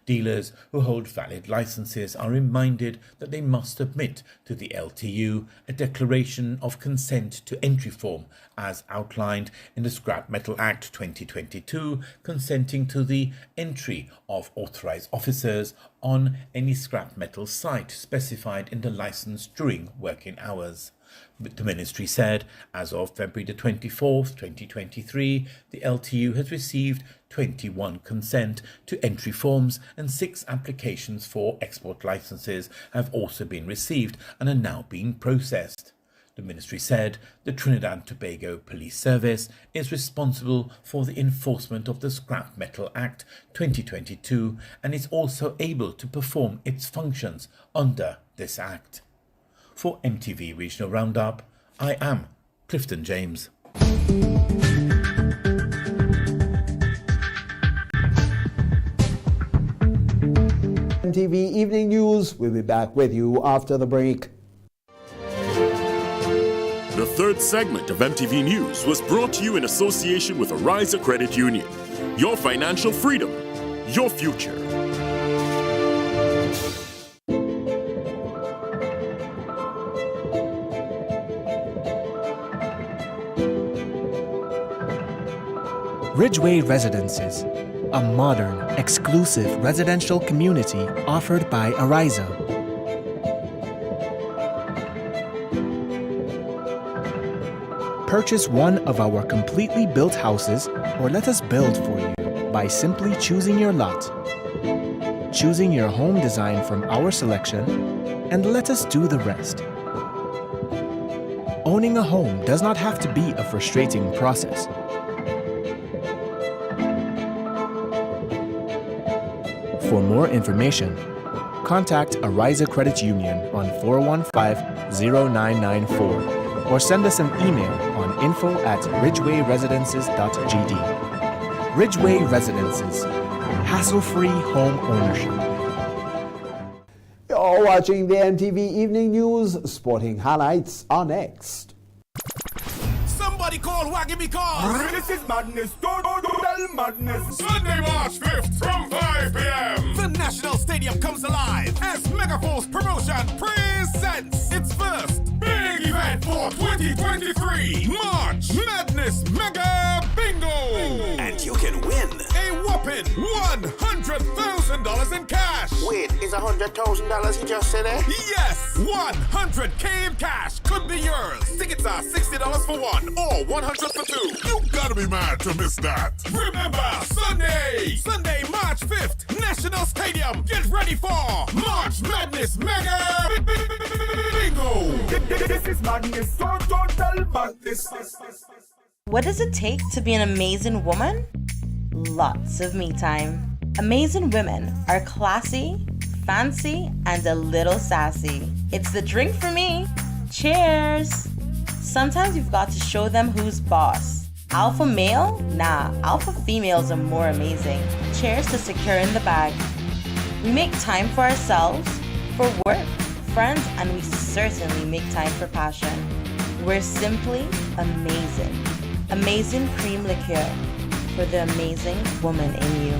Dealers who hold valid licenses are reminded that they must submit to the LTU a declaration of consent to entry form as outlined in the Scrap Metal Act 2022, consenting to the entry of authorised officers on any scrap metal site specified in the licence during working hours. The ministry said, as of February the 24th, 2023, the LTU has received 21 consent to entry forms and 6 applications for export licenses have also been received and are now being processed. The ministry said the Trinidad and Tobago Police Service is responsible for the enforcement of the Scrap Metal Act 2022 and is also able to perform its functions under this act. For MTV Regional Roundup, I am Clifton James. MTV Evening News will be back with you after the break. The third segment of MTV News was brought to you in association with Arise Credit Union. Your financial freedom, your future. Ridgeway Residences, a modern, exclusive residential community offered by Ariza. Purchase one of our completely built houses or let us build for you by simply choosing your lot, choosing your home design from our selection, and let us do the rest. owning a home does not have to be a frustrating process. For more information, contact Ariza Credit Union on 415-0994 or send us an email on info@ridgewayresidences.gd. Ridgeway Residences, hassle-free home ownership. You're watching the MTV Evening News. Sporting highlights are next. Somebody call Waggy because this is madness, total madness. Sunday, March 5th from 5 p.m. The National Stadium comes alive as Megaforce Promotion presents its first big event for 2023. March Madness Mega Bingo. And you can win a whopping $100,000 in cash. Wait, is $100,000 you just said that? Yes, $100K in cash could be yours. Tickets are $60 for one or $100 for two. You gotta be mad to miss that. Remember, Sunday, March 5th, National Stadium. Get ready for March Madness Mega Bingo. This is madness, total madness. What does it take to be an amazing woman? Lots of me time. Amazing women are classy, fancy, and a little sassy. It's the drink for me. Cheers! Sometimes you've got to show them who's boss. Alpha male? Nah, alpha females are more amazing. Cheers to securing the bag. We make time for ourselves, for work, friends, and we certainly make time for passion. We're simply amazing. Amazing cream liqueur for the amazing woman in you.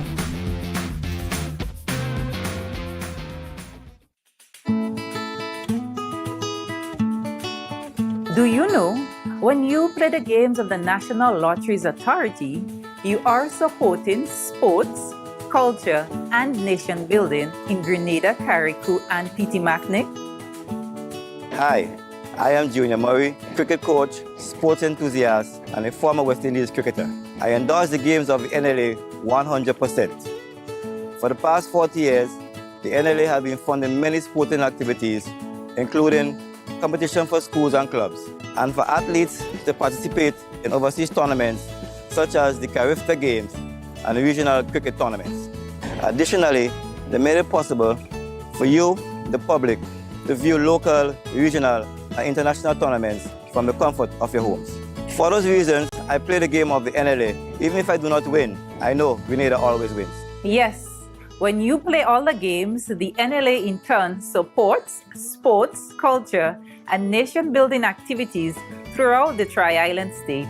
Do you know, when you play the games of the National Lotteries Authority, you are supporting sports, culture, and nation building in Grenada, Carriacou, and Petit-Martinique? Hi, I am Junior Murray, cricket coach, sports enthusiast, and a former West Indies cricketer. I endorse the games of the NLA 100%. For the past 40 years, the NLA has been funding many sporting activities, including competition for schools and clubs, and for athletes to participate in overseas tournaments such as the Carifta Games and regional cricket tournaments. Additionally, they made it possible for you, the public, to view local, regional, and international tournaments from the comfort of your homes. For those reasons, I play the game of the NLA. Even if I do not win, I know Grenada always wins. Yes, when you play all the games, the NLA in turn supports sports, culture, and nation-building activities throughout the Tri-Island state.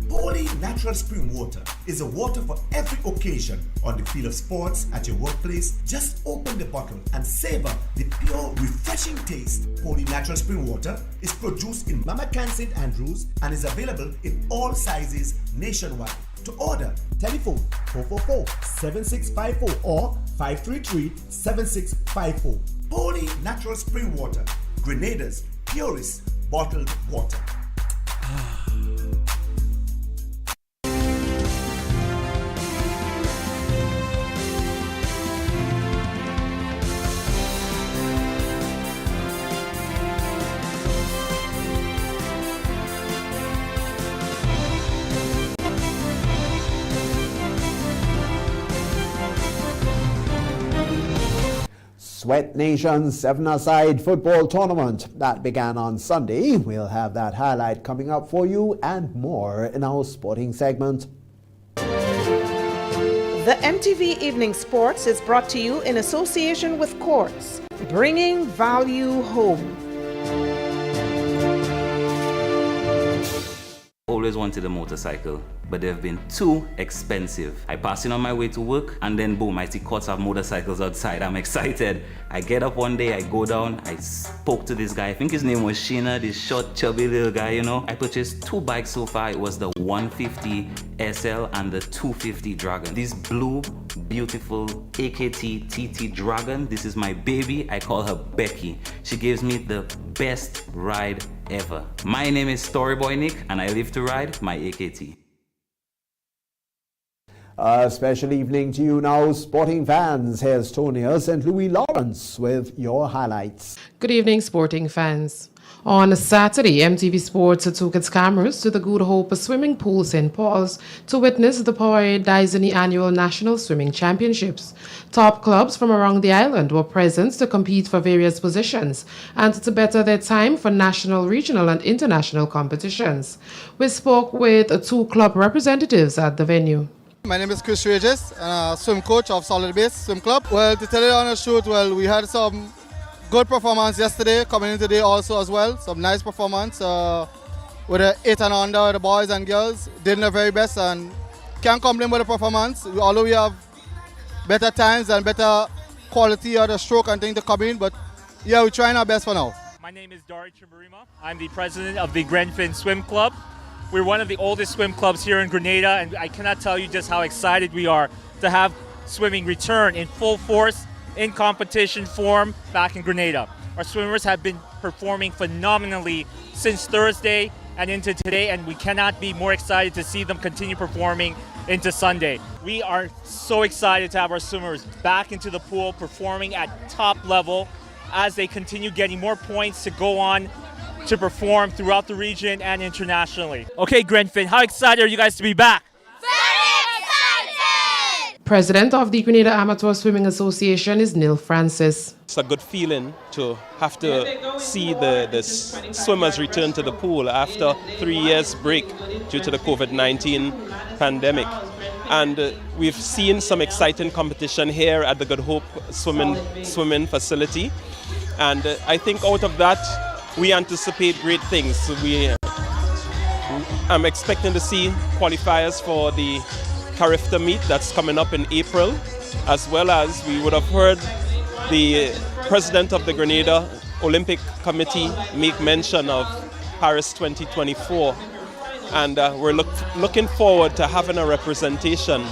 Holy natural spring water is a water for every occasion. On the field of sports, at your workplace, just open the bottle and savor the pure, refreshing taste. Holy natural spring water is produced in Mama Can St. Andrews and is available in all sizes nationwide. To order, telephone 444-7654 or 533-7654. Holy natural spring water, Grenada's purest bottled water. Sweat Nation's 7-a-side football tournament that began on Sunday. We'll have that highlight coming up for you and more in our sporting segment. The MTV Evening Sports is brought to you in association with Courts, bringing value home. Always wanted a motorcycle, but they've been too expensive. I pass in on my way to work, and then boom, I see Courts have motorcycles outside. I'm excited. I get up one day, I go down, I spoke to this guy. I think his name was Sheena, this short, chubby little guy, you know. I purchased 2 bikes so far. It was the 150 SL and the 250 Dragon. This blue, beautiful AKT TT Dragon, this is my baby. I call her Becky. She gives me the best ride ever. My name is Storyboy Nick, and I live to ride my AKT. A special evening to you now, sporting fans. Here's Tonia St. Louis Lawrence with your highlights. Good evening, sporting fans. On Saturday, MTV Sports took its cameras to the Good Hope Swimming Pool St. Paul's to witness the Poirier Disney Annual National Swimming Championships. Top clubs from around the island were present to compete for various positions and to better their time for national, regional and international competitions. We spoke with 2 club representatives at the venue. My name is Chris Regis, swim coach of Solid Base Swim Club. Well, to tell you on the truth, we had some good performance yesterday, coming in today also as well. Some nice performance with the 8 and under, the boys and girls did their very best and can't complain with the performance. Although we have better times and better quality of the stroke and things to come in, but yeah, we're trying our best for now. My name is Dari Chibarima. I'm the president of the Grenfin Swim Club. We're one of the oldest swim clubs here in Grenada, and I cannot tell you just how excited we are to have swimming return in full force in competition form back in Grenada. Our swimmers have been performing phenomenally since Thursday and into today, and we cannot be more excited to see them continue performing into Sunday. We are so excited to have our swimmers back into the pool performing at top level as they continue getting more points to go on to perform throughout the region and internationally. Okay, Grenfin, how excited are you guys to be back? President of the Grenada Amateur Swimming Association is Neil Francis. It's a good feeling to have to see the swimmers return to the pool after 3 years break due to the COVID-19 pandemic. And we've seen some exciting competition here at the Good Hope swimming facility. And I think out of that, we anticipate great things. I'm expecting to see qualifiers for the Carifta meet that's coming up in April, as well as we would have heard the president of the Grenada Olympic Committee make mention of Paris 2024. And we're looking forward to having a representation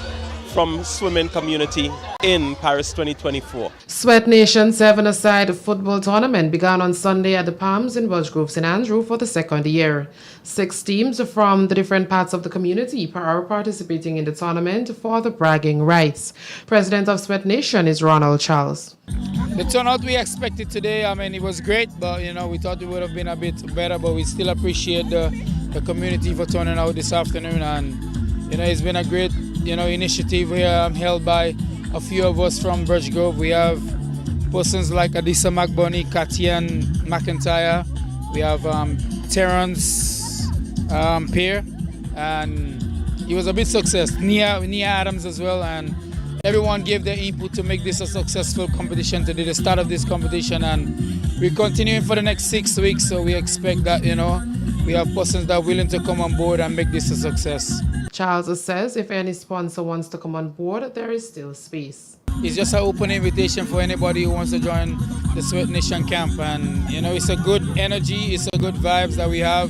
from swimming community in Paris 2024. Sweat Nation 7-a-side football tournament began on Sunday at the Palms in Budgegrove, St. Andrew for the second year. 6 teams from the different parts of the community are participating in the tournament for the bragging rights. President of Sweat Nation is Ronald Charles. The turnout we expected today, it was great, but we thought it would have been a bit better, but we still appreciate the community for turning out this afternoon, and it's been a great initiative here held by a few of us from Birch Grove. We have persons like Adisa McBurney, Katian McIntyre, we have Terrence Peer, and it was a big success. Nia Adams as well, and everyone gave their input to make this a successful competition today, the start of this competition, and we're continuing for the next 6 weeks, so we expect that, we have persons that are willing to come on board and make this a success. Charles says if any sponsor wants to come on board, there is still space. It's just an open invitation for anybody who wants to join the Sweat Nation camp, and it's a good energy, it's a good vibes that we have.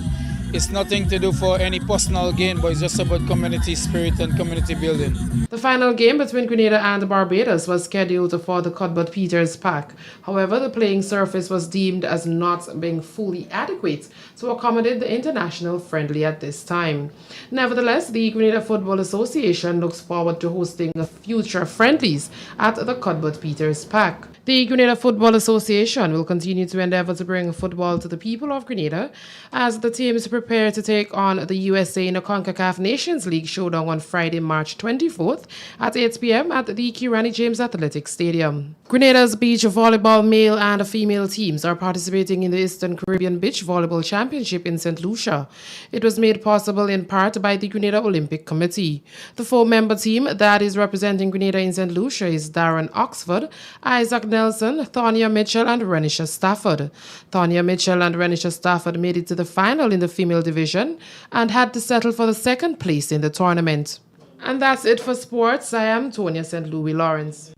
It's nothing to do for any personal gain, but it's just about community spirit and community building. The final game between Grenada and Barbados was scheduled for the Cuthbert Peters Park. However, the playing surface was deemed as not being fully adequate to accommodate the international friendly at this time. Nevertheless, the Grenada Football Association looks forward to hosting future friendlies at the Cuthbert Peters Park. The Grenada Football Association will continue to endeavor to bring football to the people of Grenada as the teams prepare to take on the USA in the CONCACAF Nations League showdown on Friday, March 24th at 8 p.m. at the Kirani James Athletic Stadium. Grenada's beach volleyball male and female teams are participating in the Eastern Caribbean Beach Volleyball Championship in St. Lucia. It was made possible in part by the Grenada Olympic Committee. The 4-member team that is representing Grenada in St. Lucia is Darren Oxford, Isaac Nelson, Thonia Mitchell and Renisha Stafford. Thonia Mitchell and Renisha Stafford made it to the final in the female division and had to settle for the second place in the tournament. And that's it for sports. I am Tonia St. Louis Lawrence.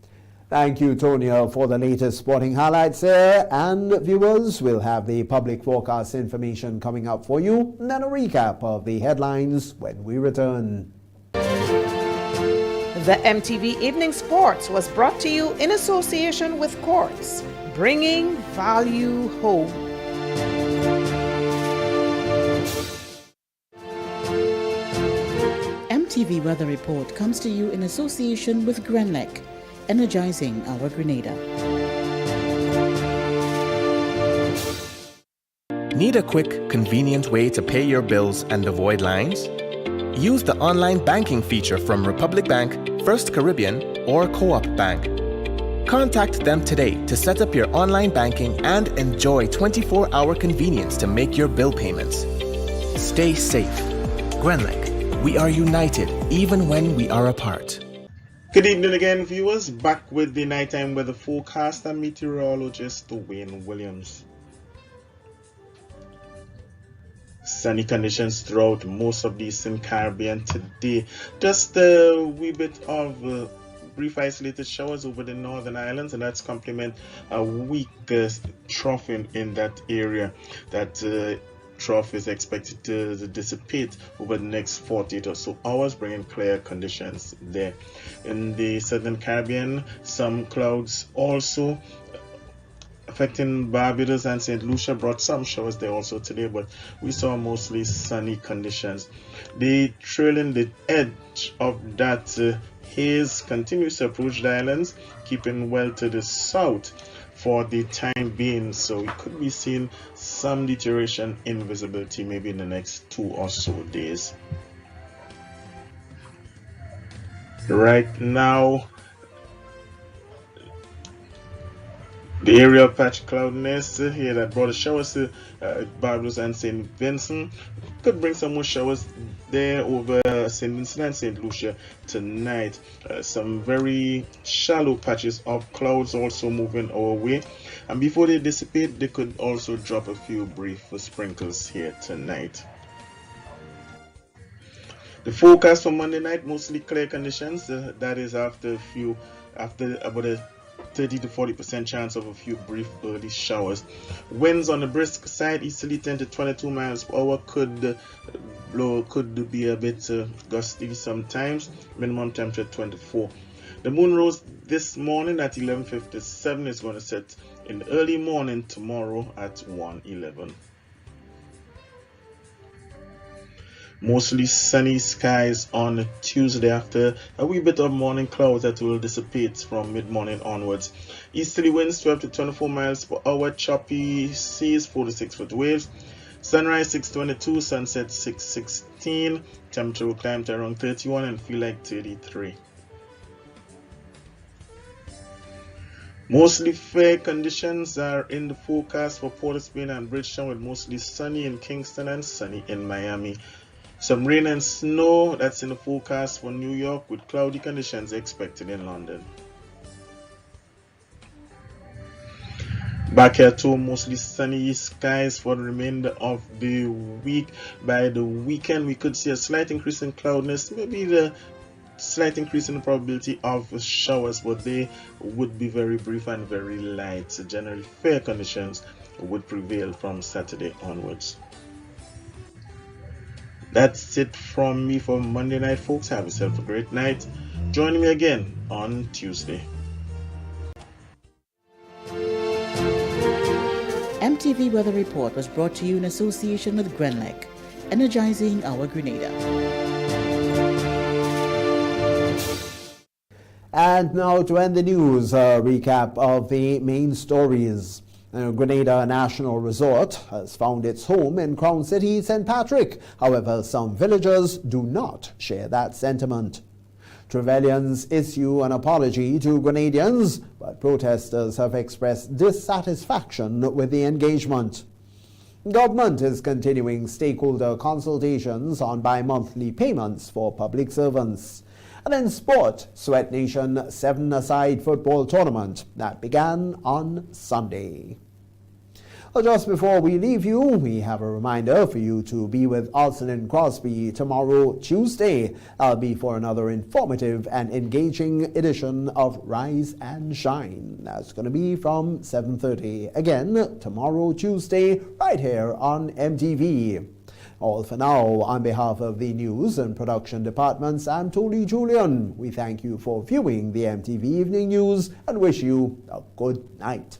Thank you, Tonia, for the latest sporting highlights there. And viewers, we'll have the public forecast information coming up for you, and then a recap of the headlines when we return. The MTV Evening Sports was brought to you in association with Quartz, bringing value home. MTV Weather Report comes to you in association with Grenlec, energizing our Grenada. Need a quick, convenient way to pay your bills and avoid lines? Use the online banking feature from Republic Bank, First Caribbean, or Co-op Bank. Contact them today to set up your online banking and enjoy 24-hour convenience to make your bill payments. Stay safe. Grenlec, we are united even when we are apart. Good evening again, viewers. Back with the nighttime weather forecast and meteorologist Wayne Williams. Sunny conditions throughout most of the Eastern Caribbean today. Just a wee bit of brief isolated showers over the Northern Islands, and that's complement a weak trough in that area. That trough is expected to dissipate over the next 48 or so hours, bringing clear conditions there. In the Southern Caribbean, some clouds also affecting Barbados and St. Lucia brought some showers there also today, but we saw mostly sunny conditions. The trailing the edge of that haze continues to approach the islands, keeping well to the south for the time being, so we could be seeing some deterioration in visibility maybe in the next 2 or so days. Right now, the area of patchy cloudiness here that brought the showers to Barbados and St. Vincent could bring some more showers there over St. Vincent and St. Lucia tonight. Some very shallow patches of clouds also moving our way, and before they dissipate, they could also drop a few brief sprinkles here tonight. The forecast for Monday night, mostly clear conditions. That is after about a 30 to 40% chance of a few brief early showers. Winds on the brisk side, easterly 10 to 22 miles per hour, could be a bit gusty sometimes. Minimum temperature 24. The moon rose this morning at 11:57. It's going to set in the early morning tomorrow at 1:11. Mostly sunny skies on Tuesday after a wee bit of morning clouds that will dissipate from mid-morning onwards. Easterly winds 12 to 24 miles per hour, choppy seas, 4 to 6 foot waves. Sunrise 6:22, sunset 6:16. Temperature will climb to around 31 and feel like 33. Mostly fair conditions are in the forecast for Port of Spain and Bridgetown, with mostly sunny in Kingston and sunny in Miami. Some rain and snow, that's in the forecast for New York, with cloudy conditions expected in London. Back here too, mostly sunny skies for the remainder of the week. By the weekend, we could see a slight increase in cloudiness, maybe the slight increase in the probability of showers, but they would be very brief and very light. So generally fair conditions would prevail from Saturday onwards. That's it from me for Monday night, folks. Have yourself a great night. Join me again on Tuesday. MTV Weather Report was brought to you in association with Grenlec, energizing our Grenada. And now to end the news, a recap of the main stories. Grenada National Resort has found its home in Crown City, St. Patrick. However, some villagers do not share that sentiment. Trevelyan's issue an apology to Grenadians, but protesters have expressed dissatisfaction with the engagement. Government is continuing stakeholder consultations on bi-monthly payments for public servants. And in sport, Sweat Nation 7-a-side football tournament that began on Sunday. Well, just before we leave you, we have a reminder for you to be with Alson and Crosby tomorrow, Tuesday. That'll be for another informative and engaging edition of Rise and Shine. That's going to be from 7:30. Again, tomorrow, Tuesday, right here on MTV. All for now, on behalf of the news and production departments, I'm Tony Julian. We thank you for viewing the MTV Evening News and wish you a good night.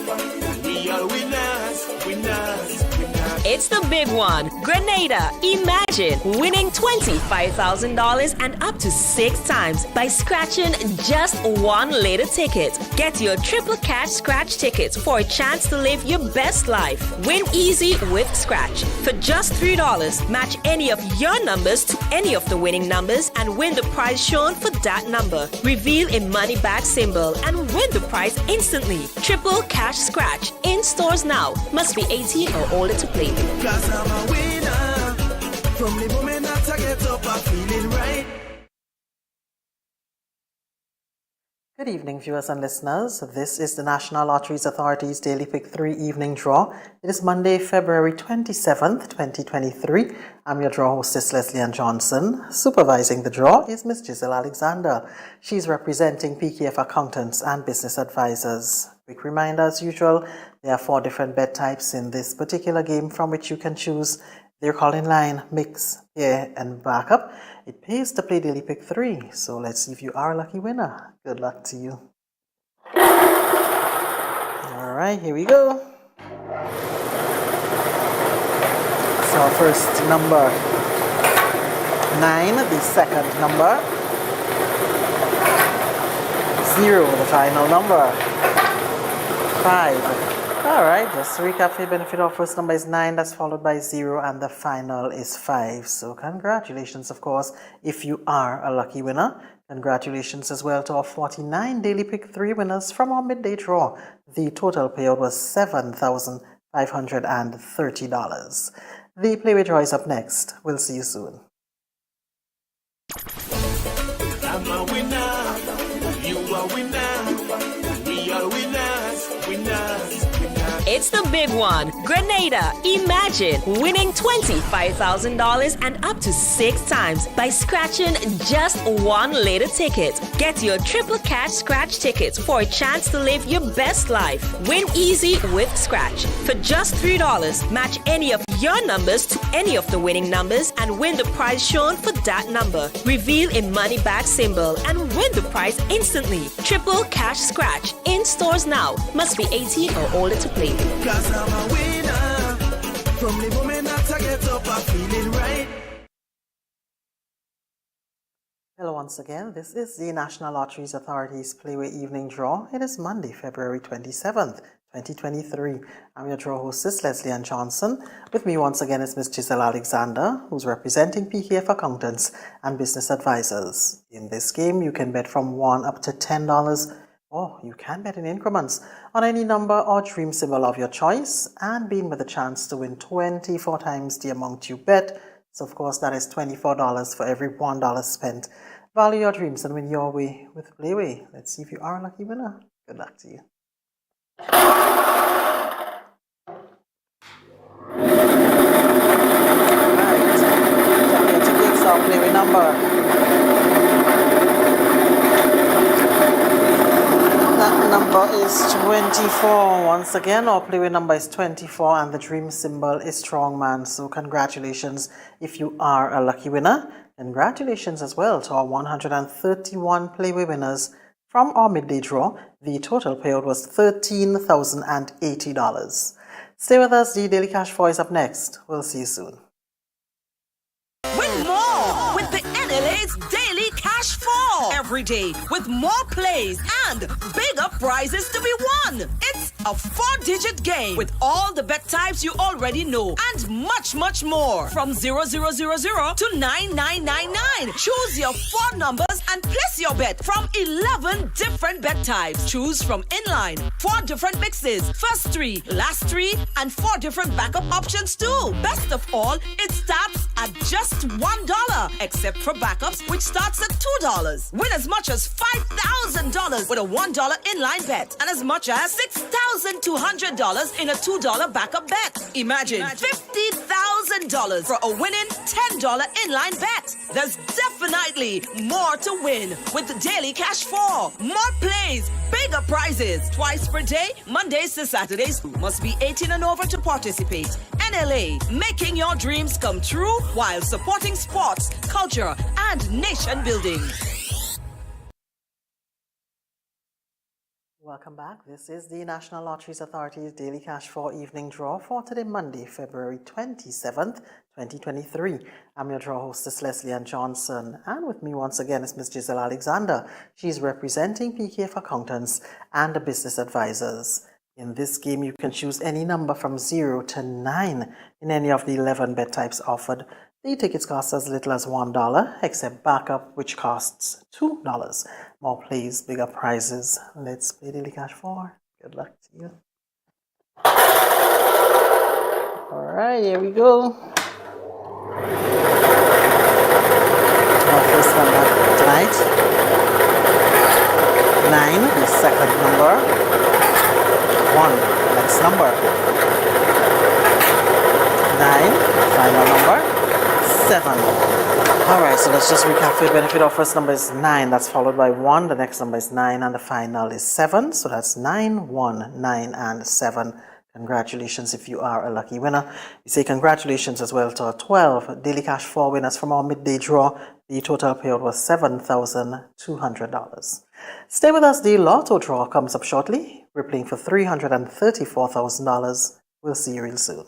We are winners, winners, winners. It's the big one. Grenada, imagine winning $25,000 and up to 6 times by scratching just one lotto ticket. Get your triple cash scratch tickets for a chance to live your best life. Win easy with Scratch. For just $3, match any of your numbers to any of the winning numbers and win the prize shown for that number. Reveal a money back symbol and win the prize instantly. Triple cash scratch in stores now. Must be 18 or older to play. 'Cause I'm a winner. From the moment that I get up, I'm feeling right. Good evening, viewers and listeners. This is the National Lotteries Authority's Daily Pick 3 evening draw. It is Monday, February 27th, 2023. I'm your draw hostess, Leslie Ann Johnson. Supervising the draw is Ms. Giselle Alexander. She's representing PKF Accountants and Business Advisors. Quick reminder, as usual, there are 4 different bet types in this particular game from which you can choose. They're called in line, mix, pair, and backup. It pays to play Daily Pick 3, so let's see if you are a lucky winner. Good luck to you. All right, here we go. So our first number, 9, the second number, 0, the final number, 5. All right, just to recap for your benefit, our first number is 9, that's followed by 0, and the final is 5. So congratulations, of course, if you are a lucky winner. Congratulations as well to our 49 Daily Pick 3 winners from our midday draw. The total payout was $7,530. The Play with Draw is up next. We'll see you soon. I'm a winner. You are winner. We are winners, winners. It's the big one. Grenada, imagine winning $25,000 and up to 6 times by scratching just one lotto ticket. Get your triple cash scratch tickets for a chance to live your best life. Win easy with Scratch. For just $3, match any of your numbers to any of the winning numbers and win the prize shown for that number. Reveal a money back symbol and win the prize instantly. Triple cash scratch in stores now. Must be 18 or older to play. 'Cause I'm a winner. From the moment that I get up, I'm feeling right. Hello once again. This is the National Lotteries Authority's Playway Evening Draw. It is Monday, February 27th, 2023. I'm your draw hostess, Leslie Ann Johnson. With me once again is Ms. Giselle Alexander, who's representing PKF Accountants and Business Advisors. In this game, you can bet from $1 up to $10. Or you can bet in increments on any number or dream symbol of your choice and being with a chance to win 24 times the amount you bet. So of course that is $24 for every $1 spent. Value your dreams and win your way with Playway. Let's see if you are a lucky winner. Good luck to you. Alright, check your tickets or Playway number. That number is 24. Once again, our Playway number is 24 and the dream symbol is Strongman. So congratulations if you are a lucky winner. Congratulations as well to our 131 Playway winners from our midday draw. The total payout was $13,080. Stay with us. The Daily Cash 4 is up next. We'll see you soon. Win more with the NLA's Daily Cash 4 every day with more plays and bigger prizes to be won. It's a 4-digit game with all the bet types you already know and much, much more. From 0000 to 9999. Choose your 4 numbers and place your bet from 11 different bet types. Choose from inline, 4 different mixes, first 3, last 3, and 4 different backup options too. Best of all, it starts at just $1, except for backups, which starts at $2. Win as much as $5,000 with a $1 inline bet and as much as $6,200 in a $2 backup bet. Imagine $50,000 for a winning $10 inline bet. There's definitely more to win with the Daily Cash 4. More plays, bigger prizes. Twice per day, Mondays to Saturdays. Must be 18 and over to participate. NLA, making your dreams come true while supporting sports, culture, and nation building. Welcome back. This is the National Lotteries Authority's Daily Cash for Evening Draw for today, Monday, February 27th, 2023. I'm your draw hostess, Leslie Ann Johnson, and with me once again is Ms. Giselle Alexander. She's representing PKF Accountants and the Business Advisors. In this game, you can choose any number from 0 to 9 in any of the 11 bet types offered. The tickets cost as little as $1, except backup, which costs $2. More plays, bigger prizes. Let's play Daily Cash 4. Good luck to you. All right, here we go. Our first number tonight. 9, the second number. 1, next number. 9, final number. 7. Alright, so let's just recap for your benefit. Our first number is 9, that's followed by 1, the next number is 9, and the final is 7. So that's 9, 1, 9, and 7. Congratulations if you are a lucky winner. We say congratulations as well to our 12 Daily Cash 4 winners from our midday draw. The total payout was $7,200. Stay with us, the Lotto draw comes up shortly. We're playing for $334,000. We'll see you real soon.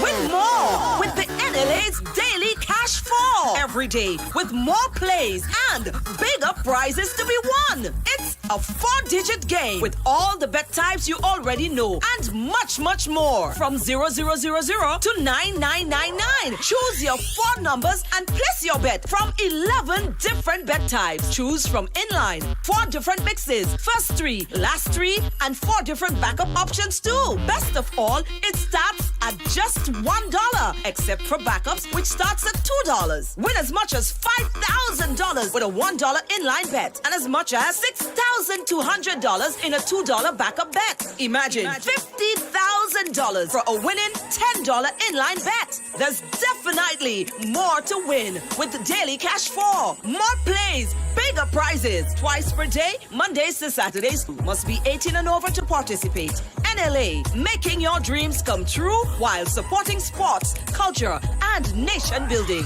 Win more with the NLA's Daily Cash 4 every day with more plays and bigger prizes to be won. It's a 4-digit game with all the bet types you already know and much, much more. From 0000 to 9999. Choose your 4 numbers and place your bet from 11 different bet types. Choose from inline, 4 different mixes, first 3, last 3, and 4 different backup options too. Best of all, it starts at just $1, except for backups, which starts at $2. Win as much as $5,000 with a $1 inline bet and as much as $6,200 in a $2 backup bet. Imagine $50,000 for a winning $10 inline bet. There's definitely more to win with the Daily Cash 4. More plays, bigger prizes. Twice per day, Mondays to Saturdays. Must be 18 and over to participate. NLA, making your dreams come true while supporting sports, culture, and nation building.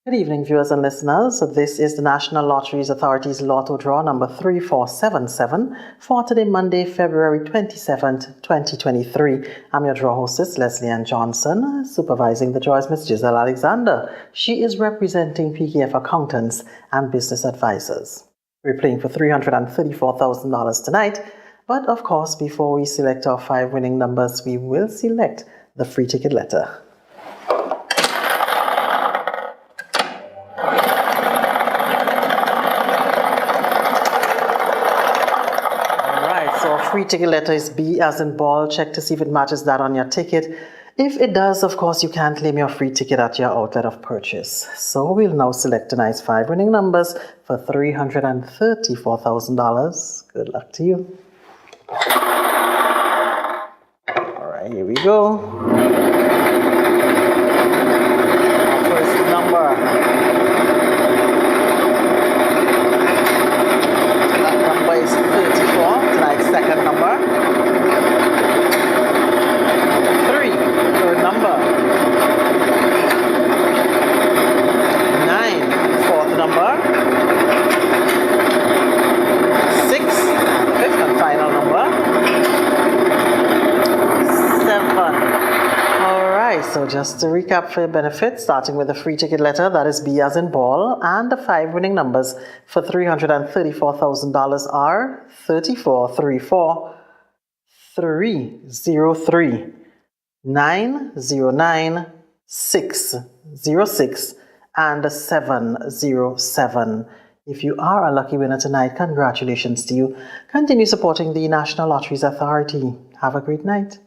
Good evening, viewers and listeners. So this is the National Lotteries Authority's Lotto Draw number 3477 for today, Monday, February 27th, 2023. I'm your draw hostess, Leslie Ann Johnson. Supervising the draw is Ms. Giselle Alexander. She is representing PKF Accountants and Business Advisors. We're playing for $334,000 tonight. But of course, before we select our 5 winning numbers, we will select the free ticket letter. Free ticket letter is B as in ball. Check to see if it matches that on your ticket. If it does, of course, you can claim your free ticket at your outlet of purchase. So we'll now select tonight's 5 winning numbers for $334,000. Good luck to you. All right, here we go. Our first number. That number is 34. Tonight's second number. 3, third number. 9, fourth number. 6, fifth and final number. 7. Alright, so just to recap for your benefit, starting with the free ticket letter, that is B as in ball, and the 5 winning numbers for $334,000 are 3434, 303, 909, 606, and 707. If you are a lucky winner tonight, congratulations to you. Continue supporting the National Lotteries Authority. Have a great night.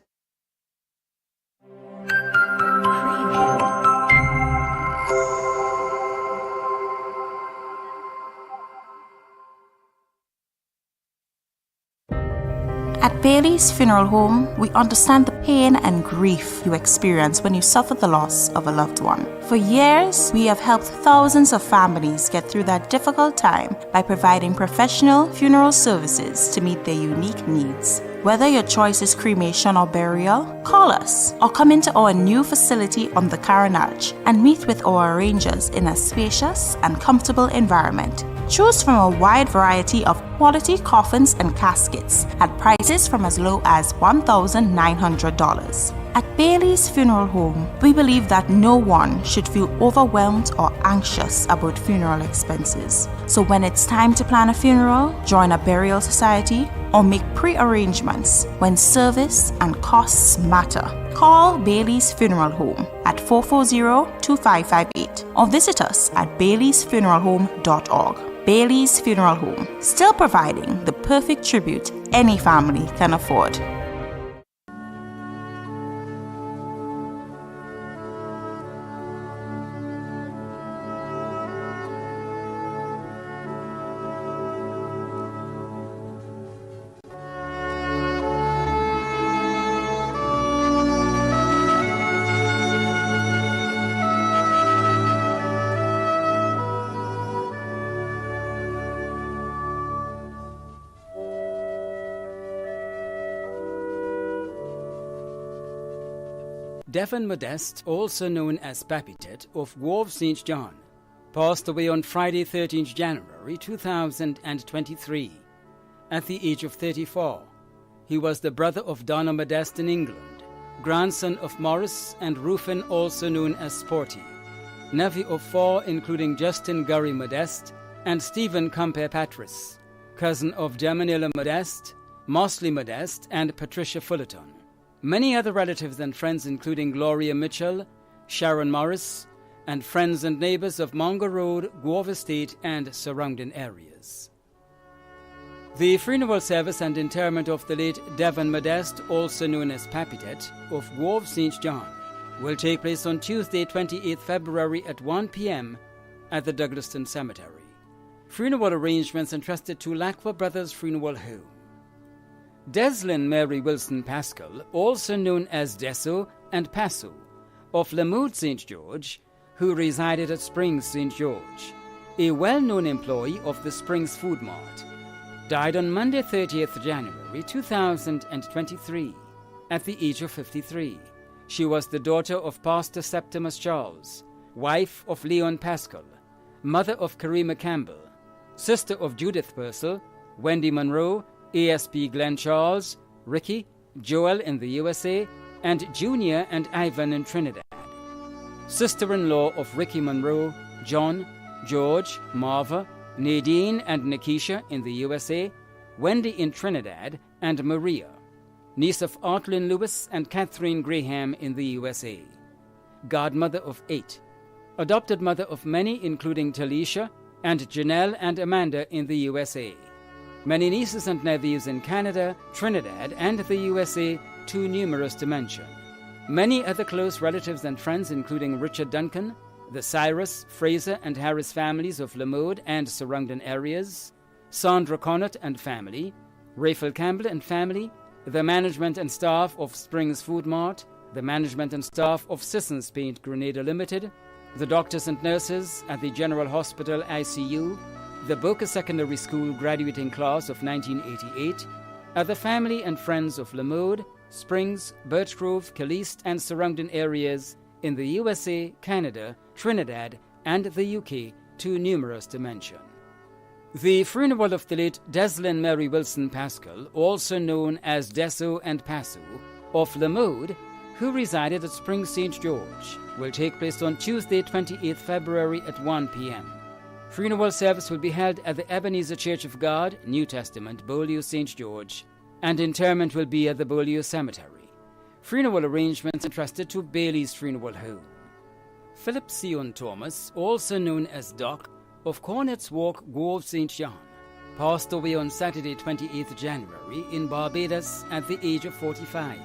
At Bailey's Funeral Home, we understand the pain and grief you experience when you suffer the loss of a loved one. For years, we have helped thousands of families get through that difficult time by providing professional funeral services to meet their unique needs. Whether your choice is cremation or burial, call us or come into our new facility on the Carenage and meet with our arrangers in a spacious and comfortable environment. Choose from a wide variety of quality coffins and caskets at prices from as low as $1,900. At Bailey's Funeral Home, we believe that no one should feel overwhelmed or anxious about funeral expenses. So when it's time to plan a funeral, join a burial society, or make pre-arrangements when service and costs matter, call Bailey's Funeral Home at 440-2558 or visit us at baileysfuneralhome.org. Bailey's Funeral Home, still providing the perfect tribute any family can afford. Devon Modeste, also known as Papitet, of Wharf St. John, passed away on Friday, 13th January 2023, at the age of 34. He was the brother of Donna Modeste in England, grandson of Morris and Rufin, also known as Sporty, nephew of 4, including Justin Gurry Modeste and Stephen Camper Patris, cousin of Jamanila Modeste, Mosley Modeste, and Patricia Fullerton. Many other relatives and friends, including Gloria Mitchell, Sharon Morris, and friends and neighbors of Mongo Road, Guelph Estate, and surrounding areas. The funeral service and interment of the late Devon Modeste, also known as Papitet, of Guelph St. John, will take place on Tuesday, 28th February at 1 p.m. at the Douglaston Cemetery. Funeral arrangements entrusted to Lacqua Brothers Funeral Home. Deslyn Mary Wilson Pascal, also known as Deso and Paso, of Lamoud St. George, who resided at Springs St. George, a well-known employee of the Springs Food Mart, died on Monday 30th January 2023 at the age of 53. She was the daughter of Pastor Septimus Charles, wife of Leon Pascal, mother of Karima Campbell, sister of Judith Purcell, Wendy Monroe, ASP Glenn Charles, Ricky, Joel in the USA, and Junior and Ivan in Trinidad. Sister-in-law of Ricky Monroe, John, George, Marva, Nadine and Nikisha in the USA, Wendy in Trinidad, and Maria. Niece of Artlyn Lewis and Catherine Graham in the USA. Godmother of 8. Adopted mother of many, including Talisha and Janelle and Amanda in the USA. Many nieces and nephews in Canada, Trinidad, and the USA, too numerous to mention. Many other close relatives and friends, including Richard Duncan, the Cyrus, Fraser, and Harris families of Lamoud and surrounding areas, Sandra Connaught and family, Rachel Campbell and family, the management and staff of Springs Food Mart, the management and staff of Sissons Paint Grenada Limited, the doctors and nurses at the General Hospital ICU, the Boca Secondary School graduating class of 1988, are the family and friends of Lamoud, Springs, Birchgrove, Caliste, and surrounding areas in the USA, Canada, Trinidad, and the UK, too numerous to mention. The funeral of the late Deslyn Mary Wilson Pascal, also known as Deso and Paso, of Lamoud, who resided at Springs St. George, will take place on Tuesday, 28th February at 1 p.m. Funeral service will be held at the Ebenezer Church of God, New Testament, Beaulieu, St. George, and interment will be at the Beaulieu Cemetery. Funeral arrangements entrusted to Bailey's Funeral Home. Philip Sion Thomas, also known as Doc, of Cornets Walk, Guelph St. John, passed away on Saturday, 28th January, in Barbados at the age of 45.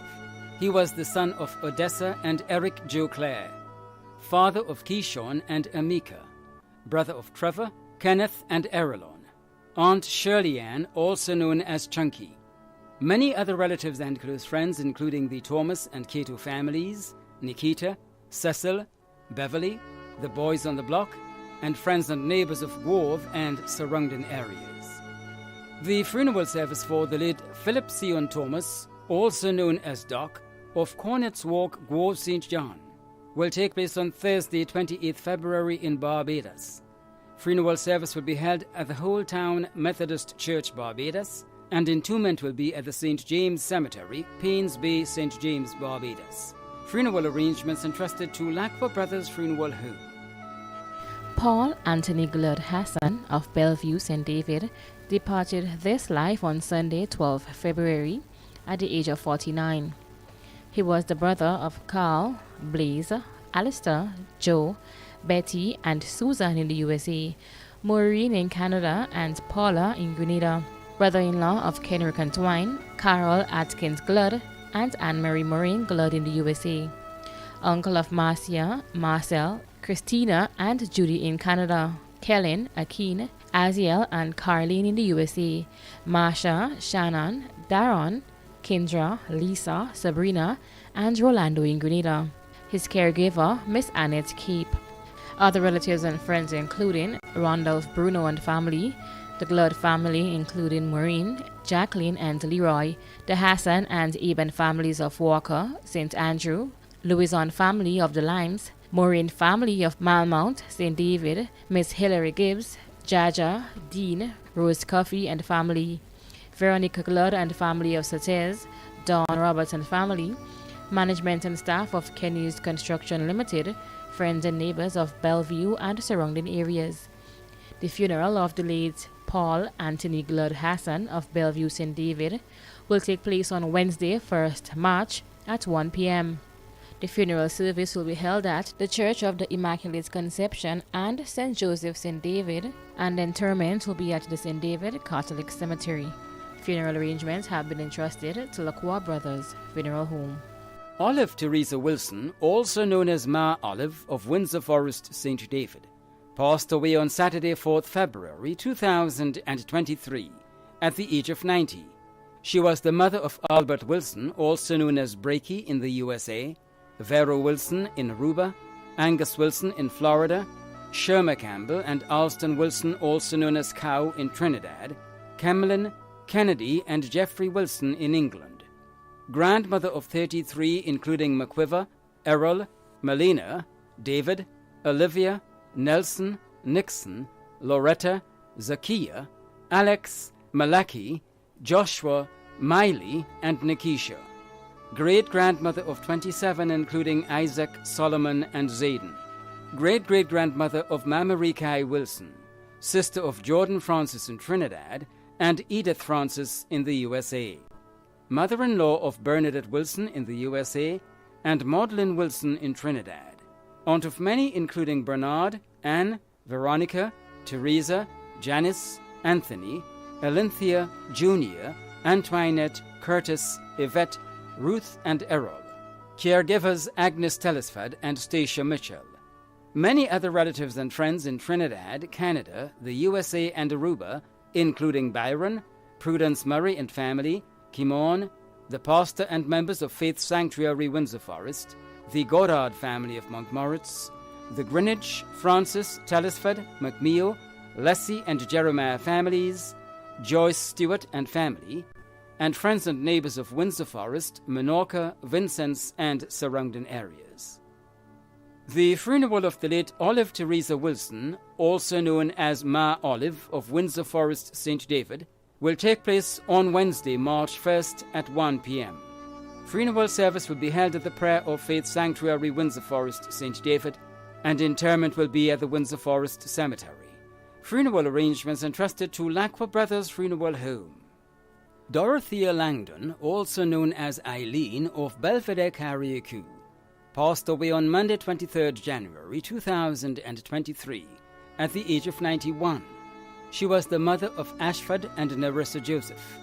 He was the son of Odessa and Eric Joe Clare, father of Keyshawn and Amika, brother of Trevor, Kenneth, and Erelon, Aunt Shirley Ann, also known as Chunky. Many other relatives and close friends, including the Thomas and Cato families, Nikita, Cecil, Beverly, the Boys on the Block, and friends and neighbors of Guelph and surrounding areas. The funeral service for the late Philip Sion Thomas, also known as Doc, of Cornet's Walk, Grove St. John, will take place on Thursday, 28th February in Barbados. Funeral service will be held at the Whole Town Methodist Church, Barbados, and entombment will be at the St. James Cemetery, Paynes Bay, St. James, Barbados. Funeral arrangements entrusted to Lakwa Brothers Funeral Home. Paul Anthony Gludd Hassan of Bellevue, St. David, departed this life on Sunday, 12 February, at the age of 49. He was the brother of Carl, Blaze, Alistair, Joe, Betty, and Susan in the USA, Maureen in Canada, and Paula in Grenada. Brother-in-law of Kenrick and Twine, Carol Atkins Gludd, and Anne-Marie Maureen Gludd in the USA. Uncle of Marcia, Marcel, Christina, and Judy in Canada. Kellen, Akeen, Aziel, and Carlene in the USA. Marsha, Shannon, Daron, Kendra, Lisa, Sabrina, and Rolando in Grenada. His caregiver, Miss Annette Cape. Other relatives and friends including Randolph Bruno and family, the Gludd family including Maureen, Jacqueline, and Leroy, the Hassan and Eben families of Walker, St. Andrew, Louison family of the Limes, Maureen family of Malmount, St. David, Miss Hilary Gibbs, Jaja, Dean, Rose Coffey and family, Veronica Gludd and family of Sates, Dawn Roberts and family, management and staff of Kenny's Construction Limited, friends and neighbors of Bellevue and surrounding areas. The funeral of the late Paul Anthony Gludd Hassan of Bellevue, St. David, will take place on Wednesday, 1st March at 1 p.m. The funeral service will be held at the Church of the Immaculate Conception and St. Joseph, St. David, and interment will be at the St. David Catholic Cemetery. Funeral arrangements have been entrusted to Lacroix Brothers Funeral Home. Olive Teresa Wilson, also known as Ma Olive of Windsor Forest, St. David, passed away on Saturday, 4th February 2023, at the age of 90. She was the mother of Albert Wilson, also known as Breaky in the USA, Vero Wilson in Aruba, Angus Wilson in Florida, Sherma Campbell and Alston Wilson, also known as Cow in Trinidad, Camelin, Kennedy and Jeffrey Wilson in England. Grandmother of 33, including McQuiver, Errol, Melina, David, Olivia, Nelson, Nixon, Loretta, Zakia, Alex, Malaki, Joshua, Miley, and Nikisha. Great-grandmother of 27, including Isaac, Solomon, and Zayden. Great-great-grandmother of Marie Kai Wilson, sister of Jordan Francis in Trinidad, and Edith Francis in the USA. Mother-in-law of Bernadette Wilson in the USA, and Maudlin Wilson in Trinidad. Aunt of many, including Bernard, Anne, Veronica, Teresa, Janice, Anthony, Elinthia, Junior, Antoinette, Curtis, Yvette, Ruth, and Errol. Caregivers Agnes Telesford and Stacia Mitchell. Many other relatives and friends in Trinidad, Canada, the USA, and Aruba, including Byron, Prudence Murray and family, Kimon, the pastor and members of Faith Sanctuary Windsor Forest, the Goddard family of Montmoritz, the Greenwich, Francis, Telesford, McMeo, Leslie and Jeremiah families, Joyce Stewart and family, and friends and neighbors of Windsor Forest, Minorca, Vincennes, and surrounding areas. The funeral of the late Olive Teresa Wilson, also known as Ma Olive of Windsor Forest, St. David, will take place on Wednesday, March 1st at 1 p.m. Funeral service will be held at the Prayer of Faith Sanctuary, Windsor Forest, St. David, and interment will be at the Windsor Forest Cemetery. Funeral arrangements entrusted to Lacqua Brothers Funeral Home. Dorothea Langdon, also known as Eileen of Belvedere Carriacou, passed away on Monday, 23rd January 2023, at the age of 91. She was the mother of Ashford and Nerissa Joseph,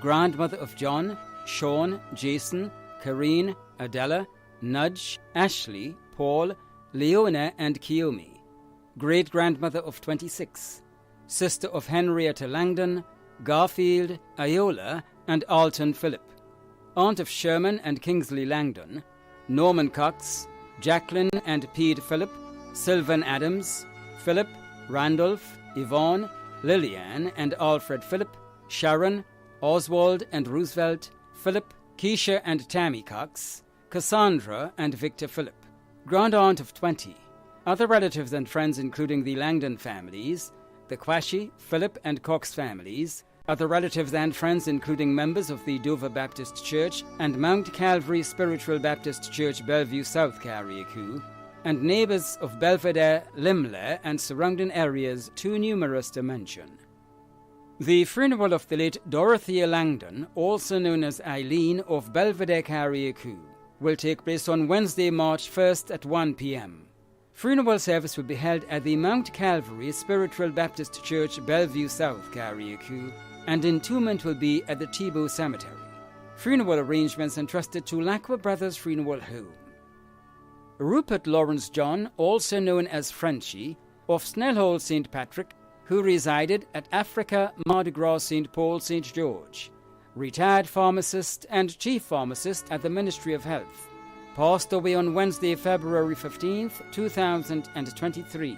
grandmother of John, Sean, Jason, Karine, Adela, Nudge, Ashley, Paul, Leona, and Kiyomi, great-grandmother of 26, sister of Henrietta Langdon, Garfield, Iola, and Alton Phillip, aunt of Sherman and Kingsley Langdon, Norman Cox, Jacqueline and Pete Phillip, Sylvan Adams, Philip, Randolph, Yvonne, Lillian, and Alfred Phillip, Sharon, Oswald and Roosevelt, Philip, Keisha and Tammy Cox, Cassandra and Victor Philip. Grand aunt of 20. Other relatives and friends including the Langdon families, the Quashie, Philip and Cox families. Other relatives and friends including members of the Dover Baptist Church and Mount Calvary Spiritual Baptist Church, Bellevue South, Carriacou, and neighbours of Belvedere, Limleh and surrounding areas too numerous to mention. The funeral of the late Dorothea Langdon, also known as Eileen of Belvedere, Carriacou, will take place on Wednesday, March 1st at 1 p.m. Funeral service will be held at the Mount Calvary Spiritual Baptist Church, Bellevue South, Carriacou, and entombment will be at the Thibault Cemetery. Funeral arrangements entrusted to Lacqua Brothers Funeral Home. Rupert Lawrence John, also known as Frenchie, of Snellhall St. Patrick, who resided at Africa Mardi Gras St. Paul St. George, retired pharmacist and chief pharmacist at the Ministry of Health, passed away on Wednesday, February 15th, 2023,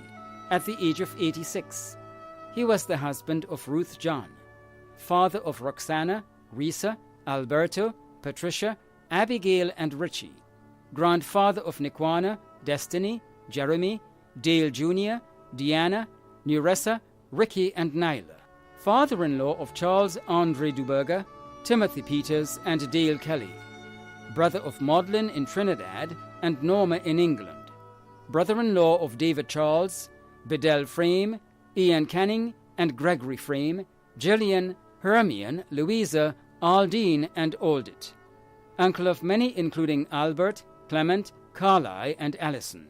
at the age of 86. He was the husband of Ruth John, father of Roxana, Risa, Alberto, Patricia, Abigail and Richie, grandfather of Nikwana, Destiny, Jeremy, Dale Jr., Deanna, Nuressa, Ricky and Nyla, father-in-law of Charles Andre Duberger, Timothy Peters and Dale Kelly, brother of Maudlin in Trinidad and Norma in England, brother-in-law of David Charles, Bedell Frame, Ian Canning and Gregory Frame, Gillian, Hermione, Louisa, Aldine and Aldit, uncle of many including Albert, Clement, Carly and Allison.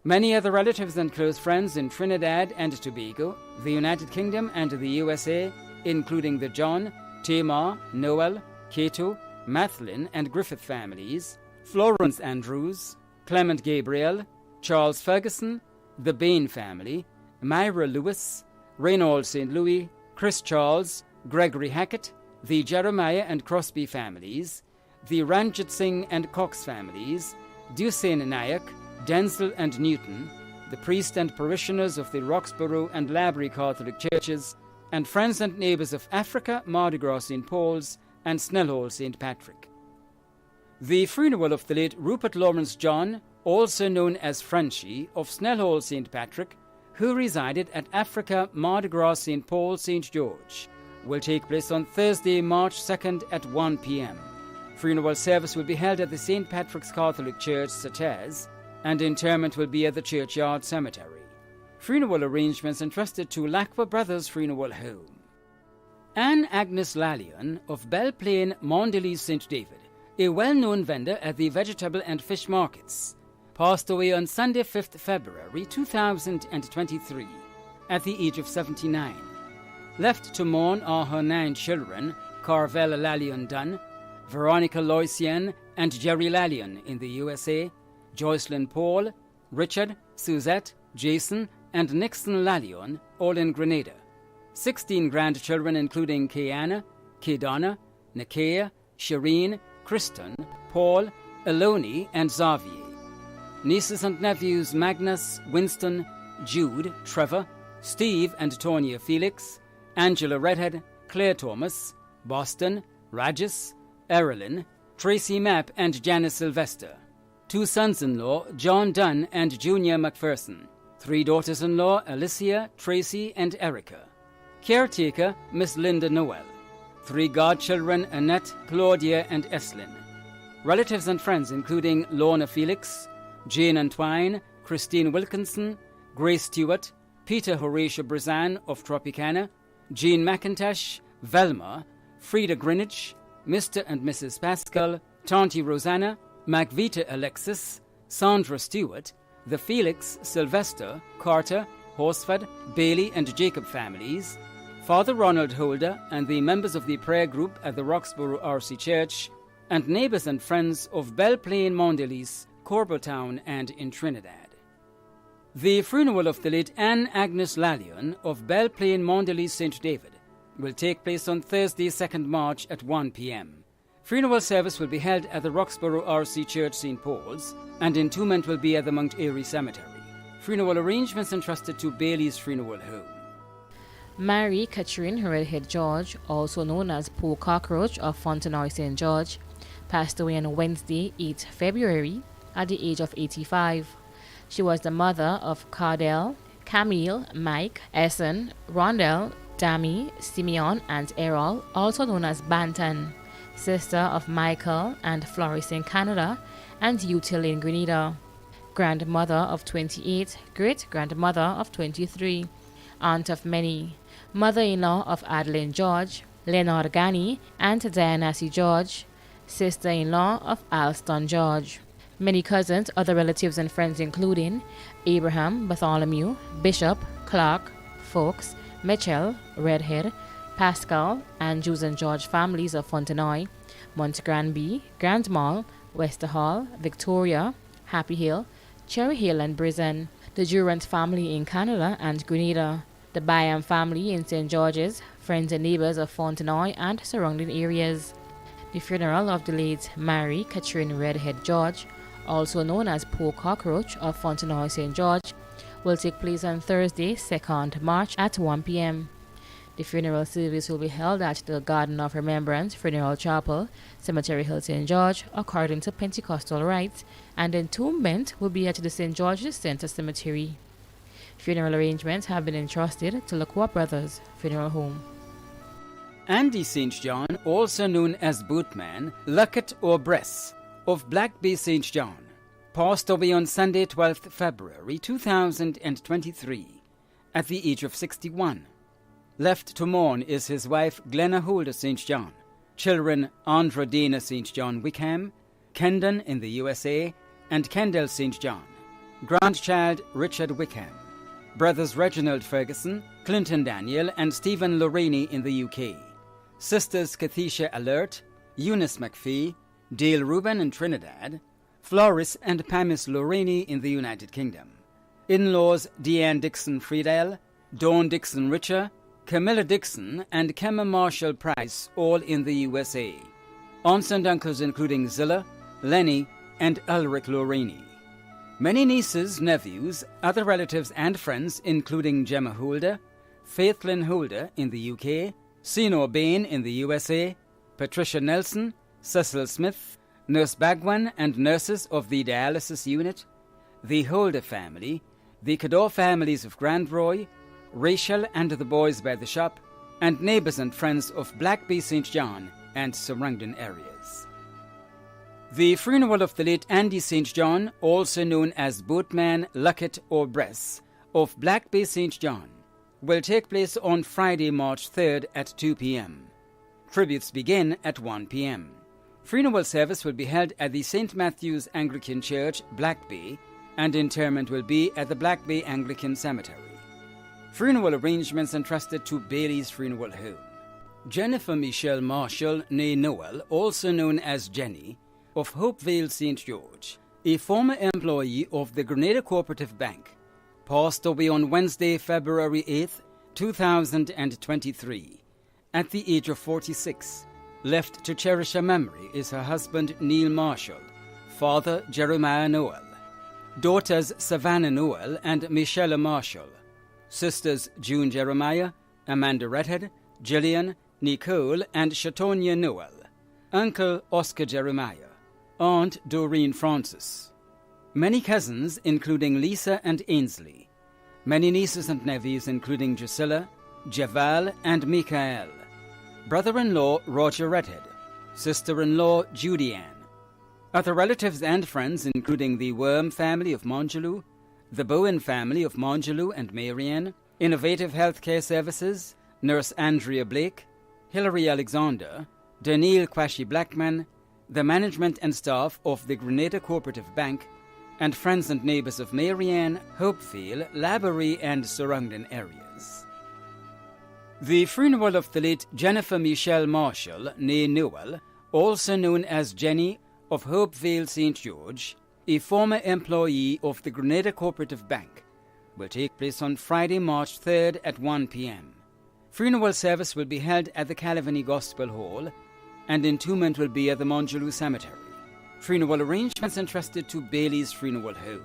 Many other relatives and close friends in Trinidad and Tobago, the United Kingdom and the USA, including the John, Tamar, Noel, Cato, Mathlin and Griffith families, Florence Andrews, Clement Gabriel, Charles Ferguson, the Bain family, Myra Lewis, Reynold St. Louis, Chris Charles, Gregory Hackett, the Jeremiah and Crosby families, the Ranjit Singh and Cox families, Dusain Nayak, Denzel and Newton, the priests and parishioners of the Roxborough and Labrie Catholic churches, and friends and neighbours of Africa, Mardi Gras St. Paul's, and Snellhall St. Patrick. The funeral of the late Rupert Lawrence John, also known as Frenchie, of Snellhall St. Patrick, who resided at Africa, Mardi Gras St. Paul St. George, will take place on Thursday, March 2nd at 1 p.m. Funeral service will be held at the St. Patrick's Catholic Church, Satez, and interment will be at the Churchyard Cemetery. Funeral arrangements entrusted to Lacqua Brothers Funeral Home. Anne Agnes Lallion of Belle Plaine, Mondelez St. David, a well-known vendor at the vegetable and fish markets, passed away on Sunday, 5th February 2023, at the age of 79. Left to mourn are her 9 children, Carvel Lallion Dunn, Veronica Loisien and Jerry Lallion in the USA, Joycelyn Paul, Richard, Suzette, Jason, and Nixon Lallion, all in Grenada. 16 grandchildren including Kayana, Kaydonna, Nakia, Shireen, Kristen, Paul, Eloni, and Xavier. Nieces and nephews Magnus, Winston, Jude, Trevor, Steve and Tonya Felix, Angela Redhead, Claire Thomas, Boston, Rajas, Erilyn, Tracy Mapp and Janice Sylvester. 2 sons-in-law, John Dunn and Junior McPherson. 3 daughters-in-law, Alicia, Tracy, and Erica. Caretaker, Miss Linda Noel. 3 godchildren, Annette, Claudia, and Eslyn. Relatives and friends including Lorna Felix, Jane Antwine, Christine Wilkinson, Grace Stewart, Peter Horatio Brizan of Tropicana, Jean McIntosh, Velma, Frida Greenwich, Mr. and Mrs. Pascal, Tanti Rosanna, Macvita Alexis, Sandra Stewart, the Felix, Sylvester, Carter, Horsford, Bailey and Jacob families, Father Ronald Holder and the members of the prayer group at the Roxborough RC Church, and neighbours and friends of Belle Plaine, Mondelez, Corbertown and in Trinidad. The funeral of the late Anne Agnes Lallion of Belle Plaine, Mondelez St. David will take place on Thursday, 2nd March at 1 p.m. Funeral service will be held at the Roxborough RC Church, St. Paul's, and entombment will be at the Mount Airy Cemetery. Funeral arrangements entrusted to Bailey's Funeral Home. Mary Catherine Redhead George, also known as Poor Cockroach of Fontenoy St. George, passed away on Wednesday, 8 February, at the age of 85. She was the mother of Cardell, Camille, Mike, Essen, Rondell, Dammy, Simeon, and Errol, also known as Banton, sister of Michael and Floris in Canada, and Util in Grenada, grandmother of 28, great-grandmother of 23, aunt of many, mother-in-law of Adeline George, Leonard Gani, and Diana C. George, sister-in-law of Alston George. Many cousins, other relatives and friends including Abraham, Bartholomew, Bishop, Clark, Fawkes, Mitchell, Redhead, Pascal, Andrews and George families of Fontenoy, Montgranby, Grand Mall, Westerhall, Victoria, Happy Hill, Cherry Hill and Brisbane, the Durant family in Canada and Grenada, the Byam family in St. George's, friends and neighbours of Fontenoy and surrounding areas. The funeral of the late Mary Catherine Redhead George, also known as Poor Cockroach of Fontenoy St. George, will take place on Thursday, 2nd March at 1 p.m. The funeral service will be held at the Garden of Remembrance Funeral Chapel, Cemetery Hill St. George, according to Pentecostal rites, and entombment will be at the St. George's Centre Cemetery. Funeral arrangements have been entrusted to Lacroix Brothers Funeral Home. Andy St. John, also known as Bootman, Luckett or Bress, of Black Bay St. John, passed away on Sunday, 12th February 2023, at the age of 61. Left to mourn is his wife Glenna Holder St. John, children Andra Dana St. John Wickham, Kendon in the USA, and Kendall St. John, grandchild Richard Wickham, brothers Reginald Ferguson, Clinton Daniel, and Stephen Lorraine in the UK, sisters Kathesha Alert, Eunice McPhee, Dale Rubin in Trinidad, Floris and Pamis Lorraine in the United Kingdom, in-laws Deanne Dixon Friedel, Dawn Dixon Richer, Camilla Dixon, and Kemma Marshall Price, all in the USA. Aunts and uncles including Zilla, Lenny, and Ulrich Lorraine. Many nieces, nephews, other relatives and friends including Gemma Holder, Faith Lynn Holder in the UK, Sino Bain in the USA, Patricia Nelson, Cecil Smith, Nurse Bagwan and nurses of the dialysis unit, the Holder family, the Cador families of Grandroy, Rachel and the boys by the shop, and neighbours and friends of Black Bay St. John and surrounding areas. The funeral of the late Andy St. John, also known as Boatman, Luckett or Bress, of Black Bay St. John, will take place on Friday, March 3rd at 2 p.m. Tributes begin at 1 p.m. Funeral service will be held at the St. Matthew's Anglican Church, Black Bay, and interment will be at the Black Bay Anglican Cemetery. Funeral arrangements entrusted to Bailey's Funeral Home. Jennifer Michelle Marshall, née Noel, also known as Jenny, of Hopevale St. George, a former employee of the Grenada Cooperative Bank, passed away on Wednesday, February 8th, 2023, at the age of 46. Left to cherish her memory is her husband Neil Marshall, father Jeremiah Noel, daughters Savannah Noel and Michelle Marshall, sisters June Jeremiah, Amanda Redhead, Gillian, Nicole, and Shatonia Noel, uncle Oscar Jeremiah, aunt Doreen Francis, many cousins including Lisa and Ainsley, many nieces and nephews including Drusilla, Javal, and Michael, brother-in-law Roger Redhead, sister-in-law Judy Ann, other relatives and friends including the Worm family of Mongeloo, the Bowen family of Mongeloo and Marianne, Innovative Healthcare Services, Nurse Andrea Blake, Hilary Alexander, Daniel Kwashi Blackman, the management and staff of the Grenada Cooperative Bank, and friends and neighbours of Marianne, Hopefield, Laborie, and surrounding areas. The funeral of the late Jennifer Michelle Marshall, née Noel, also known as Jenny, of Hopevale St. George, a former employee of the Grenada Cooperative Bank, will take place on Friday, March 3rd at 1 p.m. Funeral service will be held at the Calvany Gospel Hall, and entombment will be at the Mongeloo Cemetery. Funeral arrangements entrusted to Bailey's Funeral Home.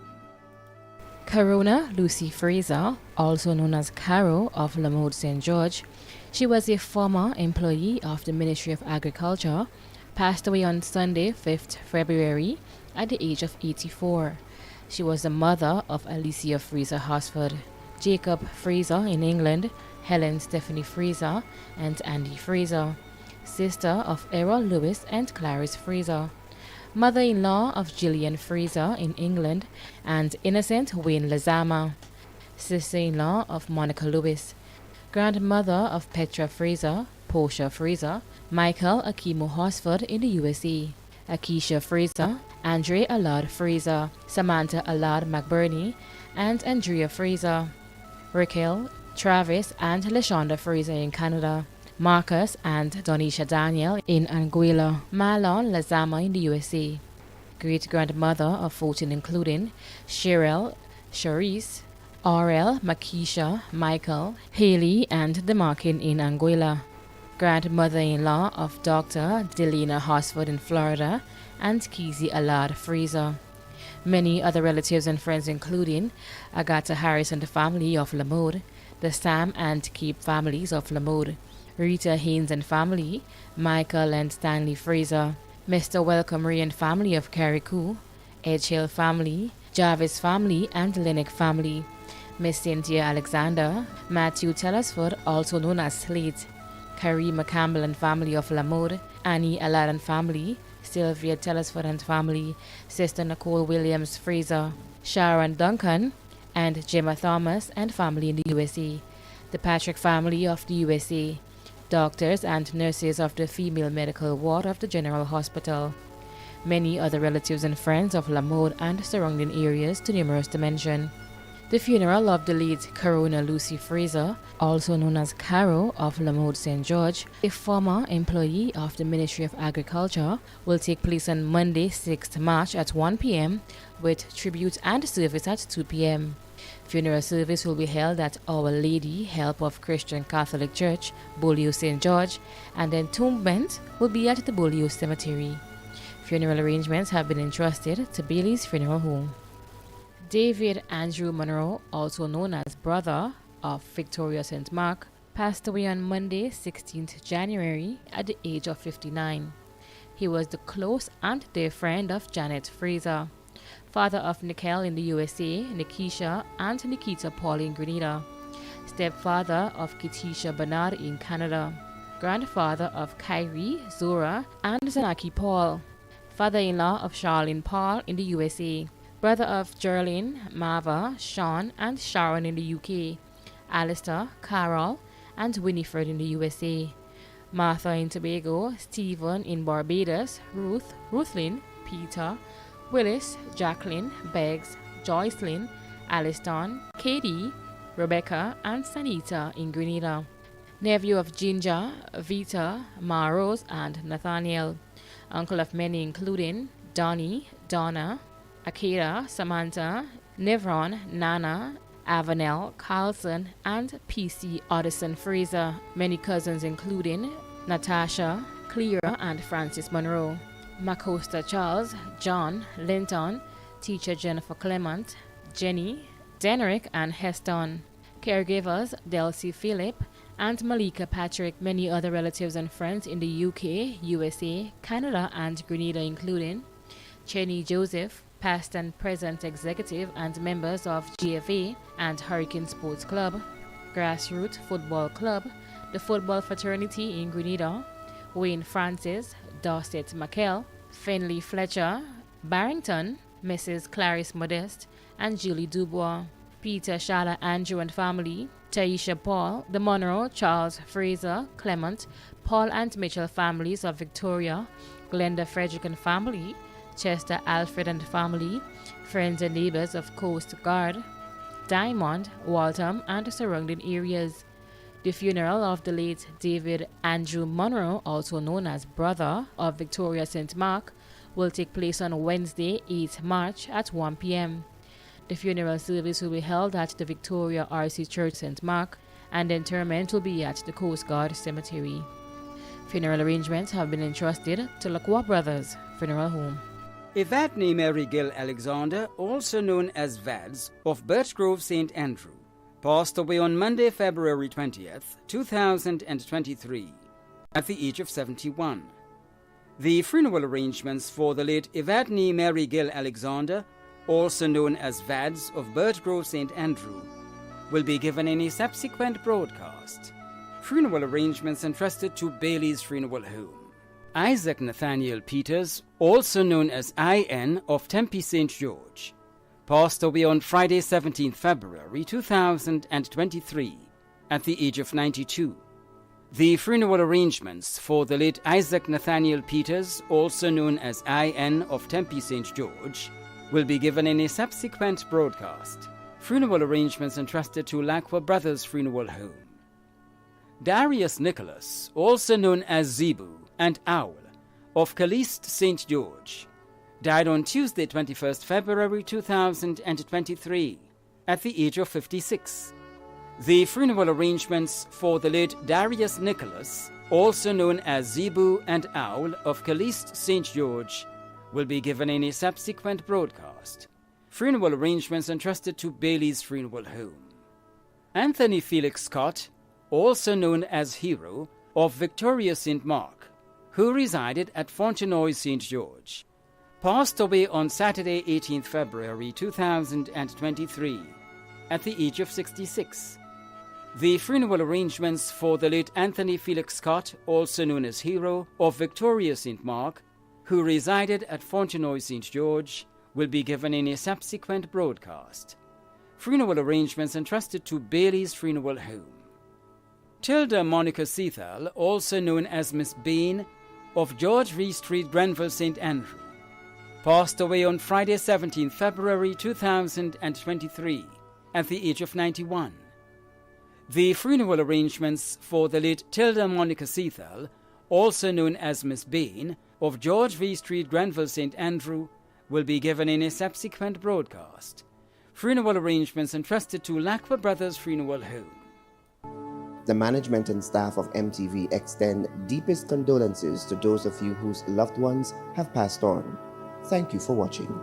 Corona Lucy Fraser, also known as Caro of Lamode St. George, she was a former employee of the Ministry of Agriculture, passed away on Sunday, 5th February, at the age of 84. She was the mother of Alicia Fraser Hosford, Jacob Fraser in England, Helen Stephanie Fraser, and Andy Fraser, sister of Errol Lewis and Clarice Fraser, mother-in-law of Gillian Fraser in England and Innocent Wayne Lazama, sister-in-law of Monica Lewis, grandmother of Petra Fraser, Portia Fraser, Michael Akimo Hosford in the USA, Akeisha Fraser, Andre Allard Fraser, Samantha Allard McBurney, and Andrea Fraser, Raquel, Travis, and LaShonda Fraser in Canada, Marcus and Donisha Daniel in Anguilla, Marlon Lazama in the USA, great-grandmother of 14 including Cheryl, Charisse, Aurel, Makisha, Michael, Haley, and Demarkin in Anguilla, grandmother-in-law of Dr. Delina Hosford in Florida, and Kizzy Allard Fraser. Many other relatives and friends including Agatha Harris and the family of Lamode, the Sam and Cape families of Lamode, Rita Haynes and family, Michael and Stanley Fraser, Mr. Welcome Ray and family of Carriacou, Edge Hill family, Jarvis family, and Lennox family, Miss Cynthia Alexander, Matthew Tellersford, also known as Slate, Karima Campbell and family of Lamode, Annie Allard and family, Sylvia Tellersford and family, Sister Nicole Williams Fraser, Sharon Duncan, and Gemma Thomas and family in the USA, the Patrick family of the USA, doctors and nurses of the female medical ward of the General Hospital, many other relatives and friends of Lamode and surrounding areas too numerous to mention. The funeral of the late Corona Lucy Fraser, also known as Caro of Lamode St. George, a former employee of the Ministry of Agriculture, will take place on Monday, 6th March at 1 p.m. with tribute and service at 2 p.m. Funeral service will be held at Our Lady Help of Christian Catholic Church, Beaulieu St. George, and entombment will be at the Beaulieu Cemetery. Funeral arrangements have been entrusted to Bailey's Funeral Home. David Andrew Monroe, also known as brother of Victoria St. Mark, passed away on Monday, 16th January, at the age of 59. He was the close and dear friend of Janet Fraser, father of Nicole in the USA, Nikisha and Nikita Paul in Grenada, stepfather of Ketisha Bernard in Canada, grandfather of Kyrie, Zora, and Zanaki Paul, father-in-law of Charlene Paul in the USA, brother of Geraldine, Marva, Sean, and Sharon in the UK, Alistair, Carol, and Winifred in the USA, Martha in Tobago, Stephen in Barbados, Ruth, Ruthlyn, Peter, Willis, Jacqueline, Beggs, Joycelyn, Aliston, Katie, Rebecca, and Sanita in Grenada, nephew of Ginger, Vita, Maros, and Nathaniel, uncle of many including Donnie, Donna, Akira, Samantha, Nevron, Nana, Avanel, Carlson, and PC Addison Fraser, many cousins including Natasha, Cleara, and Francis Monroe, Macosta Charles, John, Linton, teacher Jennifer Clement, Jenny, Denrick, and Heston, caregivers Delcy Phillip, and Malika Patrick, many other relatives and friends in the UK, USA, Canada, and Grenada including Cheney Joseph, past and present executive and members of GFA and Hurricane Sports Club, Grassroots Football Club, the Football Fraternity in Grenada, Wayne Francis, Dorset McKell, Finley Fletcher, Barrington, Mrs. Clarice Modeste, and Julie Dubois, Peter, Shala, Andrew and family, Taisha Paul, the Monroe, Charles Fraser, Clement, Paul and Mitchell families of Victoria, Glenda Frederick and family, Chester Alfred and family, friends and neighbors of Coast Guard, Diamond, Waltham, and the surrounding areas. The funeral of the late David Andrew Monroe, also known as brother of Victoria St. Mark, will take place on Wednesday, 8 March at 1 p.m. The funeral service will be held at the Victoria RC Church St. Mark, and the interment will be at the Coast Guard Cemetery. Funeral arrangements have been entrusted to Lacroix Brothers Funeral Home. Evadne Mary Gill Alexander, also known as Vads, of Birch Grove, St. Andrew, passed away on Monday, February 20th, 2023, at the age of 71. The funeral arrangements for the late Evadne Mary Gill Alexander, also known as Vads of Birch Grove, St. Andrew, will be given in a subsequent broadcast. Funeral arrangements entrusted to Bailey's Funeral Home. Isaac Nathaniel Peters, also known as IN of Tempe St. George, passed away on Friday, 17th February 2023, at the age of 92. The funeral arrangements for the late Isaac Nathaniel Peters, also known as IN of Tempe St. George, will be given in a subsequent broadcast. Funeral arrangements entrusted to Lacqua Brothers Funeral Home. Darius Nicholas, also known as Zebu and Owl, of Caliste St. George, died on Tuesday, 21st February 2023, at the age of 56. The funeral arrangements for the late Darius Nicholas, also known as Zebu and Owl of Caliste St. George, will be given in a subsequent broadcast. Funeral arrangements entrusted to Bailey's Funeral Home. Anthony Felix Scott, also known as Hero, of Victoria St. Mark, who resided at Fontenoy St. George, passed away on Saturday, 18th February 2023, at the age of 66. The funeral arrangements for the late Anthony Felix Scott, also known as Hero, of Victoria St. Mark, who resided at Fontenoy St. George, will be given in a subsequent broadcast. Funeral arrangements entrusted to Bailey's Funeral Home. Tilda Monica Seathal, also known as Miss Bean, of George V. Street, Grenville, St. Andrew, passed away on Friday, 17th February 2023, at the age of 91. The funeral arrangements for the late Tilda Monica Seathal, also known as Miss Bean, of George V. Street, Grenville, St. Andrew, will be given in a subsequent broadcast. Funeral arrangements entrusted to Lacqua Brothers Funeral Home. The management and staff of MTV extend deepest condolences to those of you whose loved ones have passed on. Thank you for watching.